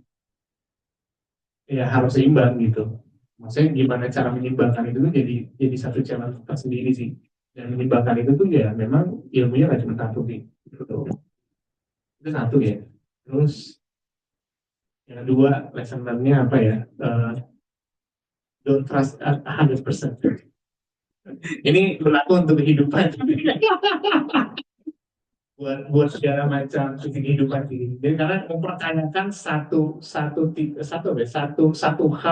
ya harus seimbang gitu. Maksudnya gimana cara menyeimbangkan itu tuh jadi satu challenge tersendiri sih. Dan menyeimbangkan itu tuh ya memang ilmunya nggak cuma satu sih. Itu satu ya. Terus yang kedua lesson learn-nya apa ya? Don't trust 100%. Ini berlaku untuk kehidupan. buat segala macam kehidupan ini. Jadi karena mempertanyakan satu hal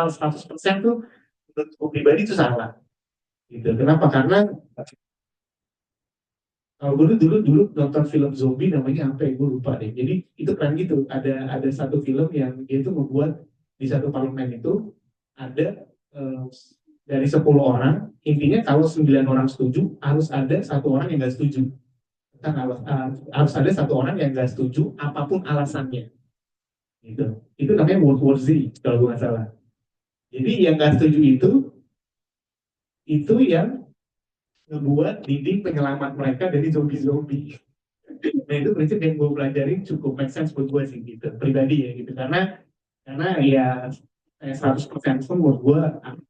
100% tuh menurut pribadi itu salah. Gitu. Kenapa? Karena kalau dulu nonton film zombie namanya apa ya? Gue lupa deh. Jadi itu kan gitu. Ada satu film yang dia itu membuat di satu parlemen itu ada dari 10 orang, intinya kalau 9 orang setuju, harus ada satu orang yang nggak setuju. Harus ada satu orang yang nggak setuju apapun alasannya. Gitu. Itu namanya World War Z kalau gue nggak salah. Jadi yang nggak setuju itu yang ngebuat dinding penyelamat mereka dari zombie-zombie. Nah itu prinsip yang gue pelajari cukup make sense buat gue sih gitu, pribadi ya gitu. Karena ya 100% pun menurut gue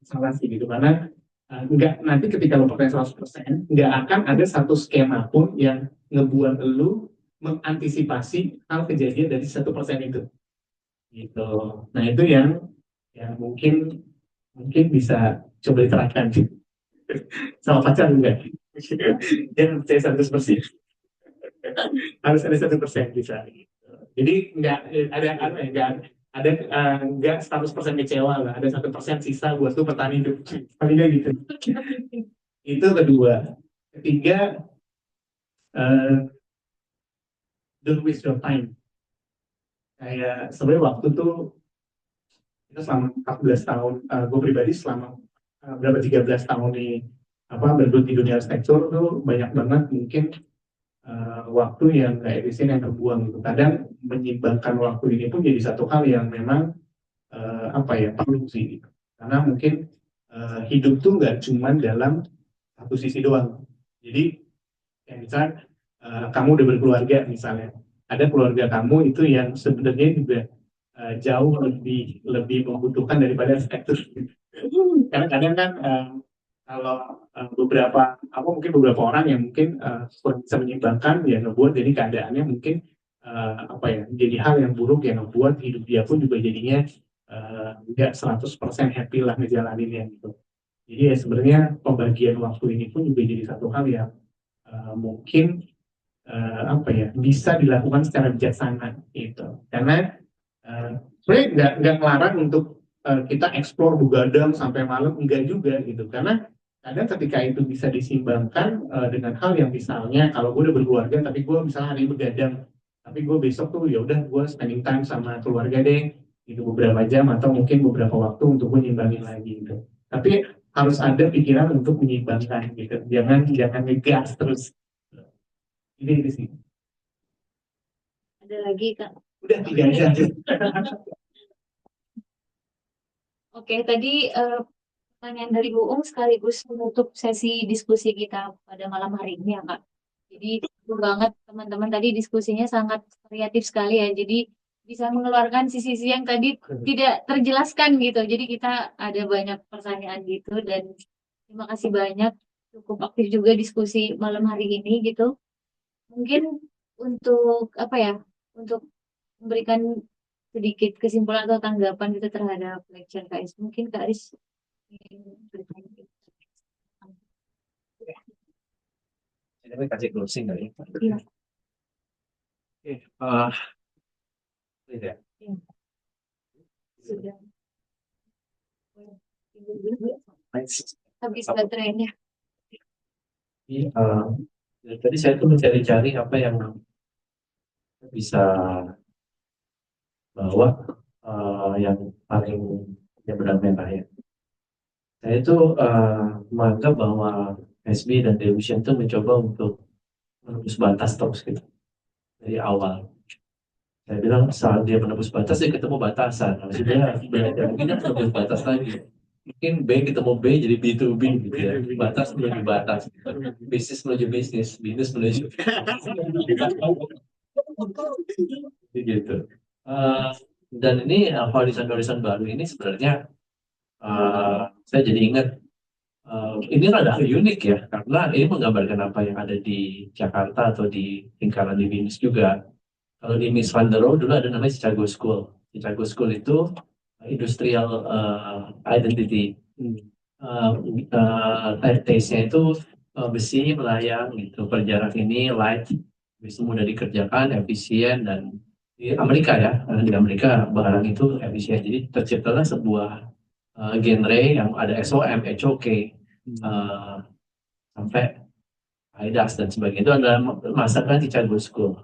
salah sih gitu. Karena nggak nanti ketika lo pakai 100% nggak akan ada satu skema pun yang ngebuat lo mengantisipasi hal kejadian dari 1% itu gitu. Nah itu yang mungkin bisa coba diterapkan sih sama pacar juga. Jangan percaya 100%. Harus ada 1% bisa gitu. Jadi nggak nggak 100% kecewa lah, ada 1% sisa buat tuh petani hidup. Paling nggak gitu. Itu kedua. Ketiga, eh, don't waste your time. Kayak sebenarnya waktu tuh kita selama 14 tahun, gue pribadi selama berapa 13 tahun nih bergelut di dunia arsitektur tuh banyak banget mungkin waktu yang nggak efisien yang terbuang gitu. Kadang menyimbangkan waktu ini pun jadi satu hal yang memang perlu sih. Karena mungkin hidup tuh nggak cuma dalam satu sisi doang. Jadi kayak misalnya kamu udah berkeluarga misalnya, ada keluarga kamu itu yang sebenarnya juga jauh lebih membutuhkan daripada arsitektur. Karena kadang kan kalau mungkin beberapa orang yang mungkin kurang bisa menyimbangkan ya ngebuat jadi keadaannya mungkin jadi hal yang buruk yang ngebuat hidup dia pun juga jadinya nggak 100% happy lah ngejalaninnya gitu. Jadi ya sebenarnya pembagian waktu ini pun juga jadi satu hal yang mungkin bisa dilakukan secara bijaksana gitu. Karena sebenarnya nggak melarang untuk kita explore begadang sampai malam, enggak juga gitu. Karena kadang ketika itu bisa disimbangkan dengan hal yang misalnya kalau gue udah berkeluarga tapi gue misalnya hari ini begadang, tapi gue besok tuh ya udah gue spending time sama keluarga deh gitu beberapa jam atau mungkin beberapa waktu untuk gue nyimbangin lagi gitu. Tapi harus ada pikiran untuk menyimbangkan gitu. Jangan ngegas terus. Ini sih. Ada lagi Kak. Udah tiga aja. Oke, tadi pertanyaan dari Bu Ung sekaligus menutup sesi diskusi kita pada malam hari ini ya Kak. Jadi seru banget teman-teman tadi diskusinya sangat kreatif sekali ya. Jadi bisa mengeluarkan sisi-sisi yang tadi tidak terjelaskan gitu. Jadi kita ada banyak pertanyaan gitu dan terima kasih banyak cukup aktif juga diskusi malam hari ini gitu. Mungkin untuk untuk memberikan sedikit kesimpulan atau tanggapan gitu terhadap lecture Kak Is. Mungkin Kak Aris ingin bertanya. Ini kasih closing kali. Iya. Oke, ini ya. Iya. Sudah. Habis baterainya. Dari tadi saya tuh mencari-cari apa yang bisa bawa yang paling yang benar-benar ya. Saya itu menganggap bahwa SB dan Delusion itu mencoba untuk menembus batas terus gitu dari awal. Saya bilang saat dia menembus batas dia ketemu batasan. Maksudnya belajar mungkin menembus batas lagi. Mungkin B ketemu B jadi B2B gitu ya. Batas menuju batas. Bisnis menuju bisnis, bisnis menuju gitu. Dan ini horizon baru ini sebenarnya saya jadi ingat ini rada unik ya karena ini menggambarkan apa yang ada di Jakarta atau di lingkaran di BINUS juga. Kalau di Miss Van der Rohe dulu ada namanya Chicago School. Chicago School itu industrial identity. Taste-nya itu besi, melayang gitu. Perjarak ini light, bisa mudah dikerjakan, efisien dan di Amerika ya, di Amerika barang itu efisien. Jadi terciptalah sebuah genre yang ada SOM, HOK, sampai IDAS dan sebagainya. Itu adalah masakan Chicago School.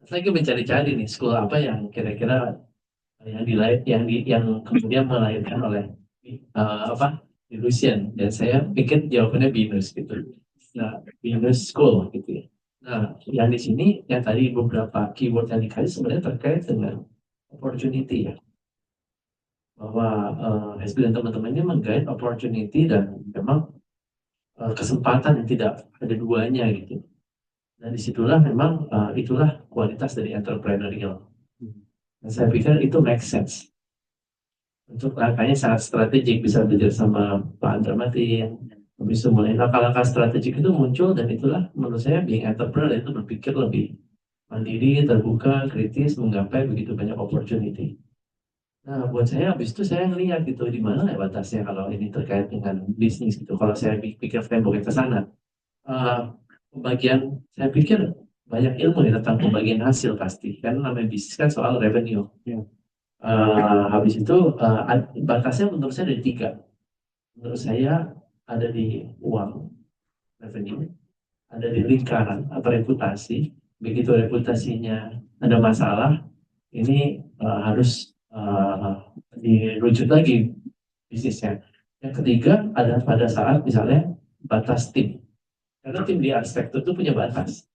Saya lagi mencari-cari nih school apa yang kira-kira yang kemudian melahirkan oleh Delusion, dan saya pikir jawabannya BINUS gitu. Nah, BINUS School gitu ya. Nah, yang di sini yang tadi beberapa keyword yang dikasih sebenarnya terkait dengan opportunity ya. Bahwa SB dan teman-temannya menggait opportunity dan memang kesempatan yang tidak ada duanya gitu. Dan disitulah memang itulah kualitas dari entrepreneurial. Dan saya pikir itu make sense. Untuk langkahnya sangat strategik, bisa belajar sama Pak Andramatin, bisa mulai langkah-langkah strategik itu muncul, dan itulah menurut saya being entrepreneur itu berpikir lebih mandiri, terbuka, kritis, menggapai begitu banyak opportunity. Nah, buat saya habis itu saya ngelihat gitu di mana ya batasnya kalau ini terkait dengan bisnis gitu. Kalau saya pikir framework ke sana, bagian saya pikir banyak ilmu ya tentang pembagian hasil pasti, kan namanya bisnis kan soal revenue. Ya. Habis itu batasnya menurut saya ada 3. Menurut saya ada di uang, revenue, ada di lingkaran atau reputasi. Begitu reputasinya ada masalah, ini harus dirujuk lagi bisnisnya. Yang ketiga ada pada saat misalnya batas tim. Karena tim di arsitektur itu punya batas.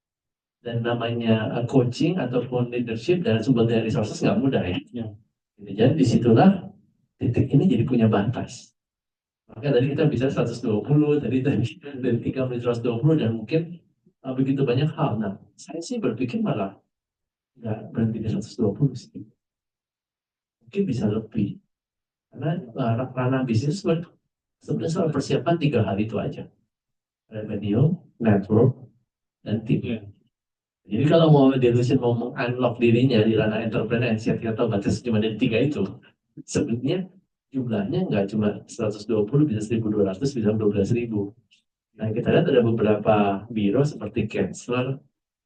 Dan namanya coaching ataupun leadership dan sumber daya resources nggak mudah ya. Ya. Jadi disitulah titik ini jadi punya batas. Maka tadi kita bisa 120, tadi dari 3 menjadi 120 dan mungkin begitu banyak hal. Nah, saya sih berpikir malah nggak berhenti di 120 sih. Mungkin bisa lebih. Karena ranah bisnis sebenarnya soal persiapan 3 hal itu aja. Revenue, network, dan tim. Ya. Jadi kalau mau Delusion mau meng-unlock dirinya di ranah entrepreneurship atau batas cuma dari 3 itu, sebenarnya jumlahnya nggak cuma 120, bisa 1.200, bisa 12.000. Nah, kita lihat ada beberapa biro seperti Gensler,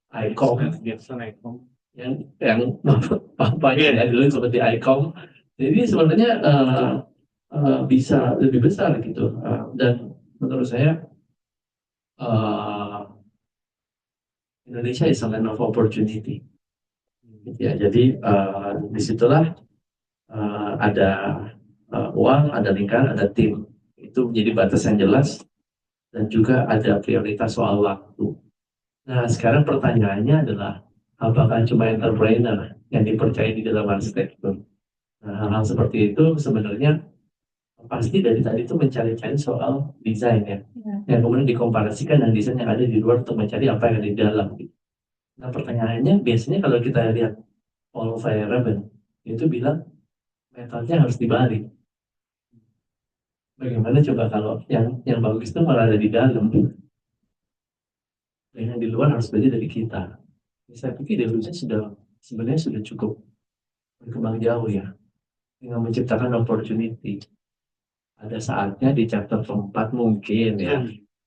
ICOM, yang papanya ya dulu seperti ICOM. Jadi sebenarnya bisa lebih besar gitu. Dan menurut saya Indonesia is a land of opportunity. Gitu ya. Jadi disitulah ada uang, ada lingkaran, ada tim. Itu menjadi batas yang jelas dan juga ada prioritas soal waktu. Nah, sekarang pertanyaannya adalah apakah cuma entrepreneur yang dipercaya di dalam arsitektur? Nah, hal-hal seperti itu sebenarnya pasti dari tadi itu mencari-cari soal desain ya, yang kemudian dikomparasikan dengan desain yang ada di luar untuk mencari apa yang ada di dalam. Nah, pertanyaannya biasanya kalau kita lihat Paul Feyerabend itu bilang metodenya harus dibalik. Bagaimana coba kalau yang bagus itu malah ada di dalam, dan yang di luar harus belajar dari kita. Saya pikir Delusion sebenarnya sudah cukup berkembang jauh ya, dengan menciptakan opportunity. Ada saatnya di chapter 4 mungkin ya,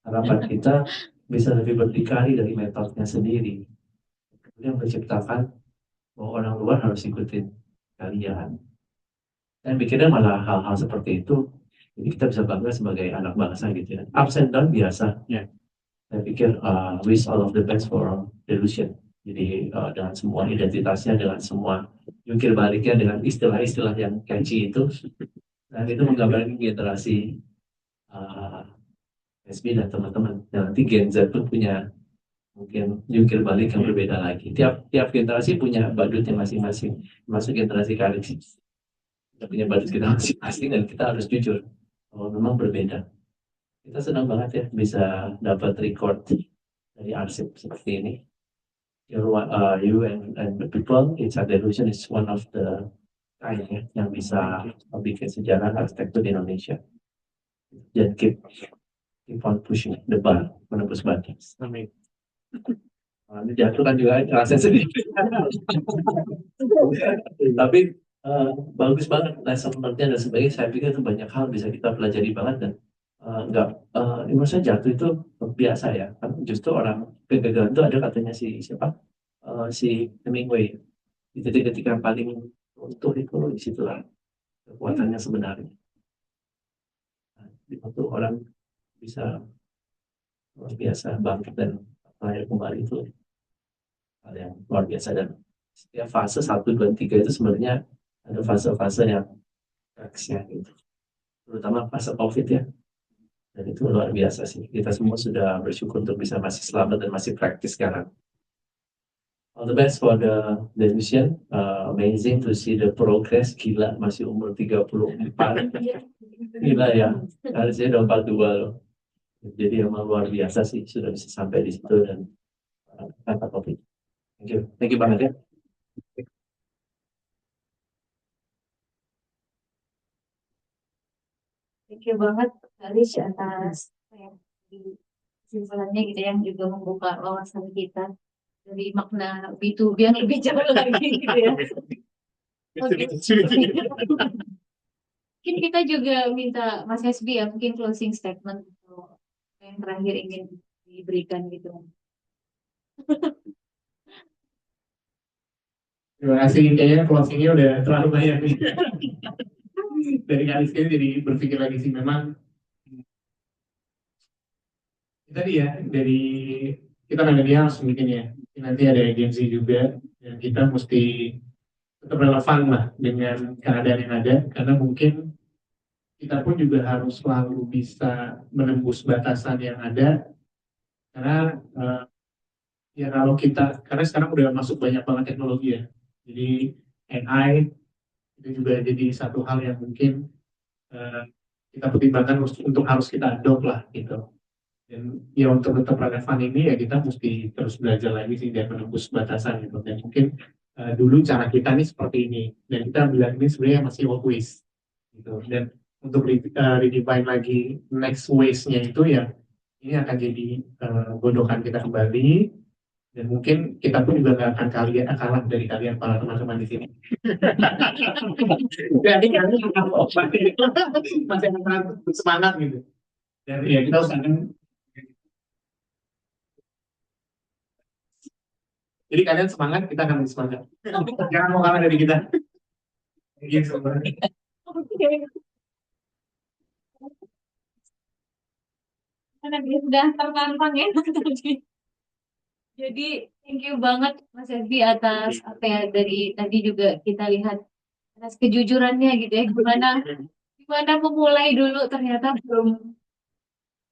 harapan kita bisa lebih berdikari dari metodenya sendiri. Kemudian menciptakan bahwa orang luar harus ikutin kalian. Dan pikirnya malah hal-hal seperti itu, jadi kita bisa bangga sebagai anak bangsa gitu ya. Ups and down biasa. Ya. Saya pikir wish all of the best for Delusion. Jadi dengan semua identitasnya, dengan semua jungkir baliknya, dengan istilah-istilah yang catchy itu, dan itu menggambarkan generasi SB dan teman-teman. Dan nanti Gen Z pun punya mungkin jungkir balik yang berbeda lagi. Tiap generasi punya badutnya masing-masing. Masuk generasi kali kita punya badut kita masing-masing dan kita harus jujur bahwa memang berbeda. Kita senang banget ya bisa dapat record dari arsip seperti ini. You and the people, it's a Delusion is one of the kind ya, yang bisa bikin sejarah arsitektur di Indonesia. Dan keep on pushing the bar, menembus batas. Amin. Ini jatuh kan juga ngerasain sendiri. Tapi bagus banget lesson learned-nya dan sebagainya. Saya pikir itu banyak hal bisa kita pelajari banget dan menurut saya jatuh itu biasa ya. Kan justru orang kegagalan itu ada katanya si siapa? Si Hemingway. Di titik-titik yang paling runtuh itu disitulah kekuatannya sebenarnya. Itu orang bisa luar biasa bangkit dan lahir kembali itu hal yang luar biasa. Dan setiap fase 1, 2, 3 itu sebenarnya ada fase-fase yang krisisnya gitu, terutama fase COVID ya, dan itu luar biasa sih. Kita semua sudah bersyukur untuk bisa masih selamat dan masih praktis sekarang. All the best for the Delusion. Amazing to see the progress. Gila, masih umur 34. Gila ya, harusnya udah 42 loh. Jadi emang luar biasa sih sudah bisa sampai di situ dan tanpa COVID. Thank you banget ya. Thank you banget Alice atas kesimpulannya gitu yang juga membuka wawasan kita dari makna B2B yang lebih jauh lagi gitu ya. Mungkin kita juga minta Mas SB ya, mungkin closing statement yang terakhir ingin diberikan gitu. Terima kasih, kayaknya closingnya udah terlalu banyak nih. Dari kali sekali jadi berpikir lagi sih, memang tadi ya, dari kita milenial harus mungkin ya, nanti ada agensi juga, dan kita mesti tetap relevan lah dengan keadaan yang ada, karena mungkin kita pun juga harus selalu bisa menembus batasan yang ada, karena ya kalau kita, karena sekarang udah masuk banyak banget teknologi ya, jadi AI itu juga jadi satu hal yang mungkin eh, kita pertimbangkan untuk harus kita adopt lah gitu. Dan ya untuk tetap relevan ini ya kita mesti terus belajar lagi sih dan menembus batasan gitu. Dan mungkin dulu cara kita nih seperti ini dan kita bilang ini sebenarnya masih old ways gitu. Dan untuk redefine lagi next ways-nya itu ya ini akan jadi godokan kita kembali, dan mungkin kita pun juga nggak akan kalah dari kalian para teman-teman di sini. Jadi kalian masih akan semangat gitu. Dan ya kita usahakan. Jadi kalian semangat, kita akan lebih semangat. Jangan mau kalah dari kita. Gitu. Karena dia sudah tertantang ya tadi. Jadi thank you banget Mas Evi atas apa ya, dari tadi juga kita lihat atas kejujurannya gitu ya, gimana gimana memulai dulu ternyata belum,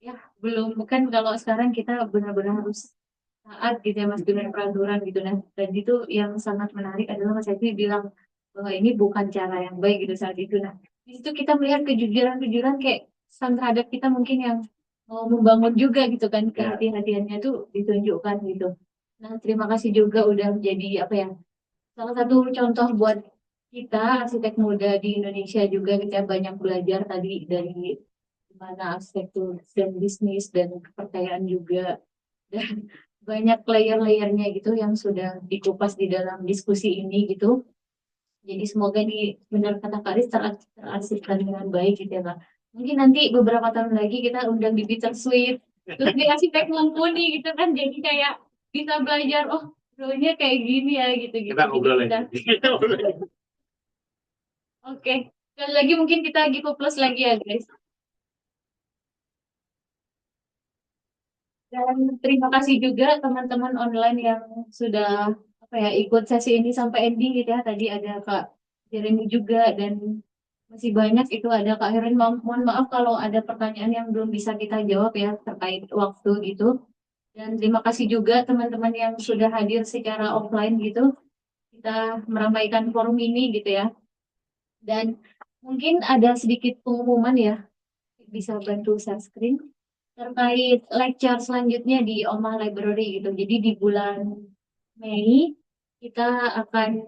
ya belum, bukan kalau sekarang kita benar-benar harus taat gitu ya Mas dengan peraturan gitu. Nah tadi itu yang sangat menarik adalah Mas Evi bilang bahwa ini bukan cara yang baik gitu saat itu. Nah di situ kita melihat kejujuran-kejujuran kayak pesan terhadap kita mungkin yang mau membangun juga gitu kan, kehati-hatiannya tuh ditunjukkan gitu. Nah terima kasih juga udah menjadi apa ya, salah satu contoh buat kita arsitek muda di Indonesia juga. Kita banyak belajar tadi dari gimana arsitektur dan bisnis dan kepercayaan juga, dan banyak layer-layernya gitu yang sudah dikupas di dalam diskusi ini gitu. Jadi semoga ini benar kata Karis terarsipkan dengan baik gitu ya Kak. Mungkin nanti beberapa tahun lagi kita undang di Bittersweet, terus di arsitek mumpuni gitu kan, jadi kayak bisa belajar, oh dulunya kayak gini ya gitu gitu. Kita ngobrol Jadi lagi. oke, sekali lagi mungkin kita give a plus lagi ya guys. Dan terima kasih juga teman-teman online yang sudah apa ya ikut sesi ini sampai ending gitu ya. Tadi ada Kak Jeremy juga, dan masih banyak itu ada Kak Herin. Mohon maaf kalau ada pertanyaan yang belum bisa kita jawab ya terkait waktu gitu. Dan terima kasih juga teman-teman yang sudah hadir secara offline gitu. Kita meramaikan forum ini gitu ya. Dan mungkin ada sedikit pengumuman ya, bisa bantu share screen terkait lecture selanjutnya di Oma Library gitu. Jadi di bulan Mei kita akan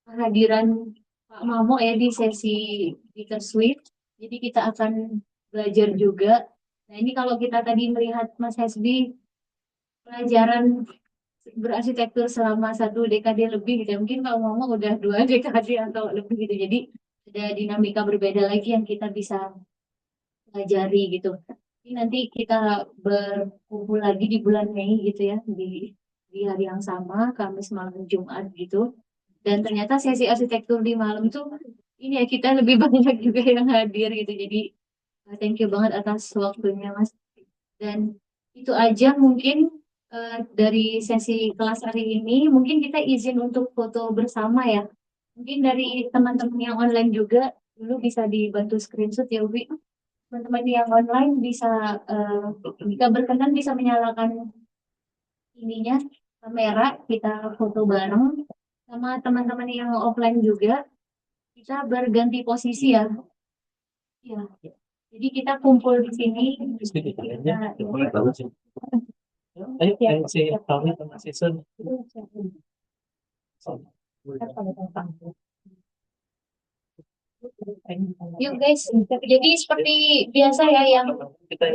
kehadiran Pak Mamo ya di sesi Bittersweet. Jadi kita akan belajar juga. Nah ini kalau kita tadi melihat Mas Hasbi pelajaran berarsitektur selama 1 dekade lebih gitu ya. Mungkin Pak Mamo udah 2 dekade atau lebih gitu. Jadi ada dinamika berbeda lagi yang kita bisa pelajari gitu. Ini nanti kita berkumpul lagi di bulan Mei gitu ya, di hari yang sama, Kamis malam Jumat gitu. Dan ternyata sesi arsitektur di malam itu ini ya, kita lebih banyak juga yang hadir gitu. Jadi thank you banget atas waktunya Mas. Dan itu aja mungkin dari sesi kelas hari ini. Mungkin kita izin untuk foto bersama ya. Mungkin dari teman-teman yang online juga dulu bisa dibantu screenshot ya Ubi. Teman-teman yang online bisa jika berkenan bisa menyalakan ininya kamera, kita foto bareng. Sama teman-teman yang offline juga kita berganti posisi ya. Ya. Jadi kita kumpul di sini. Boleh banget sih. Ayo, si Tommy sama si Sun. Yuk guys, jadi seperti biasa ya,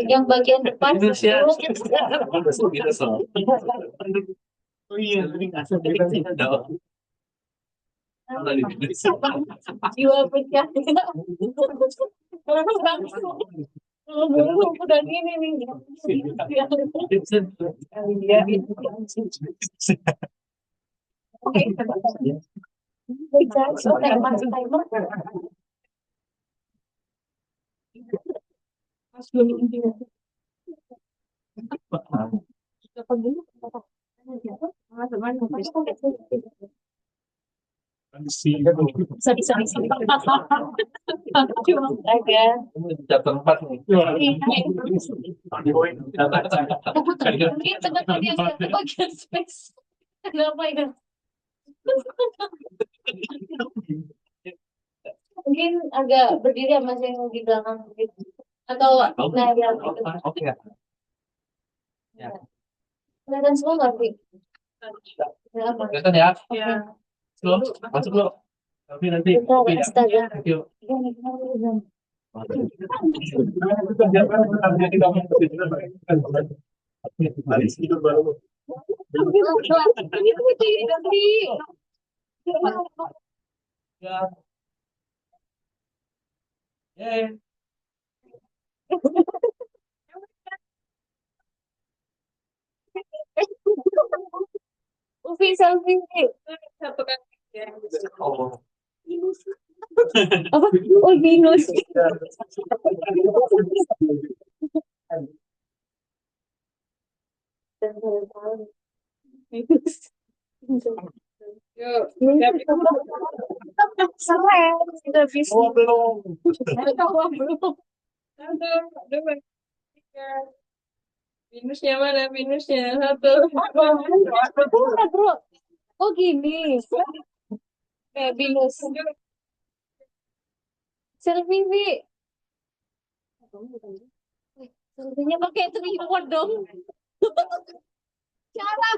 yang bagian depan Indonesia. itu Gitu so. Oh iya, tadi nggak asal Jadi kita kita dong. Kalau di Indonesia. jiwa pecah. Udah gini nih. Vincent. Iya. Mas belum intinya. Sorry. Cuma aja. Chapter 4 nih. Mungkin sebenarnya satu bagian space. Kenapa ya? Mungkin agak berdiri ya Mas yang di belakang gitu. Atau nah yang itu. Oke. Ya. Kelihatan semua nggak sih? Ya, apa? Kelihatan ya? Ya. Belum? Masuk belum? Tapi nanti. Bentar, Oke, ya. astaga. Thank you. Ini tuh ganti. Ya. Yeay. Ufi selfie. Satu kan. Oh. Apa? Oh, Venus. Yuk. Sama ya, sudah bisa. Oh, belum. Belum. Satu, dua, tiga. Minusnya mana? Minusnya satu. Udah, bro. Oh, gini. Venus. Selfie, Vi. Selfie-nya pakai tripod dong. Cara.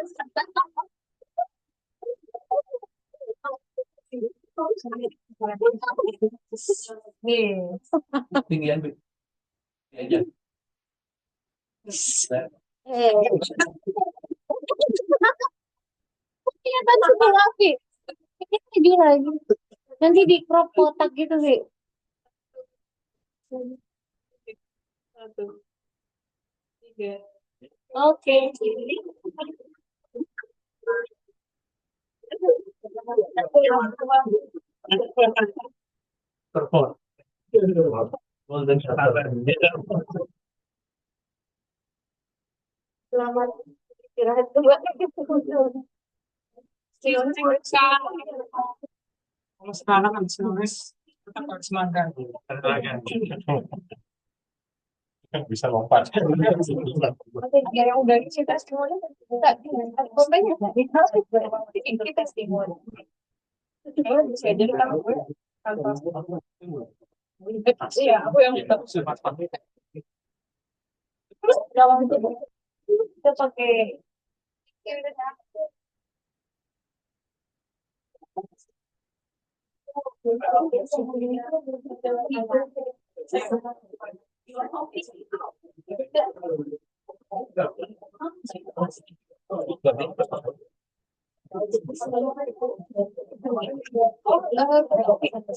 Nih. Tinggian, Bu. Ini aja. Kelihatan semua, Vi. Ini maju lagi. Nanti di crop kotak gitu, Vi. Satu, tiga. Oke. Telepon. Golden Shower. Selamat istirahat juga. Kalau sekarang habis nulis, tetap harus makan. Bisa lompat. Oke, yang udah kita semuanya kita komennya kita testimoni. Bisa jadi kan Iya, aku yang minta. terus dalam itu kita pakai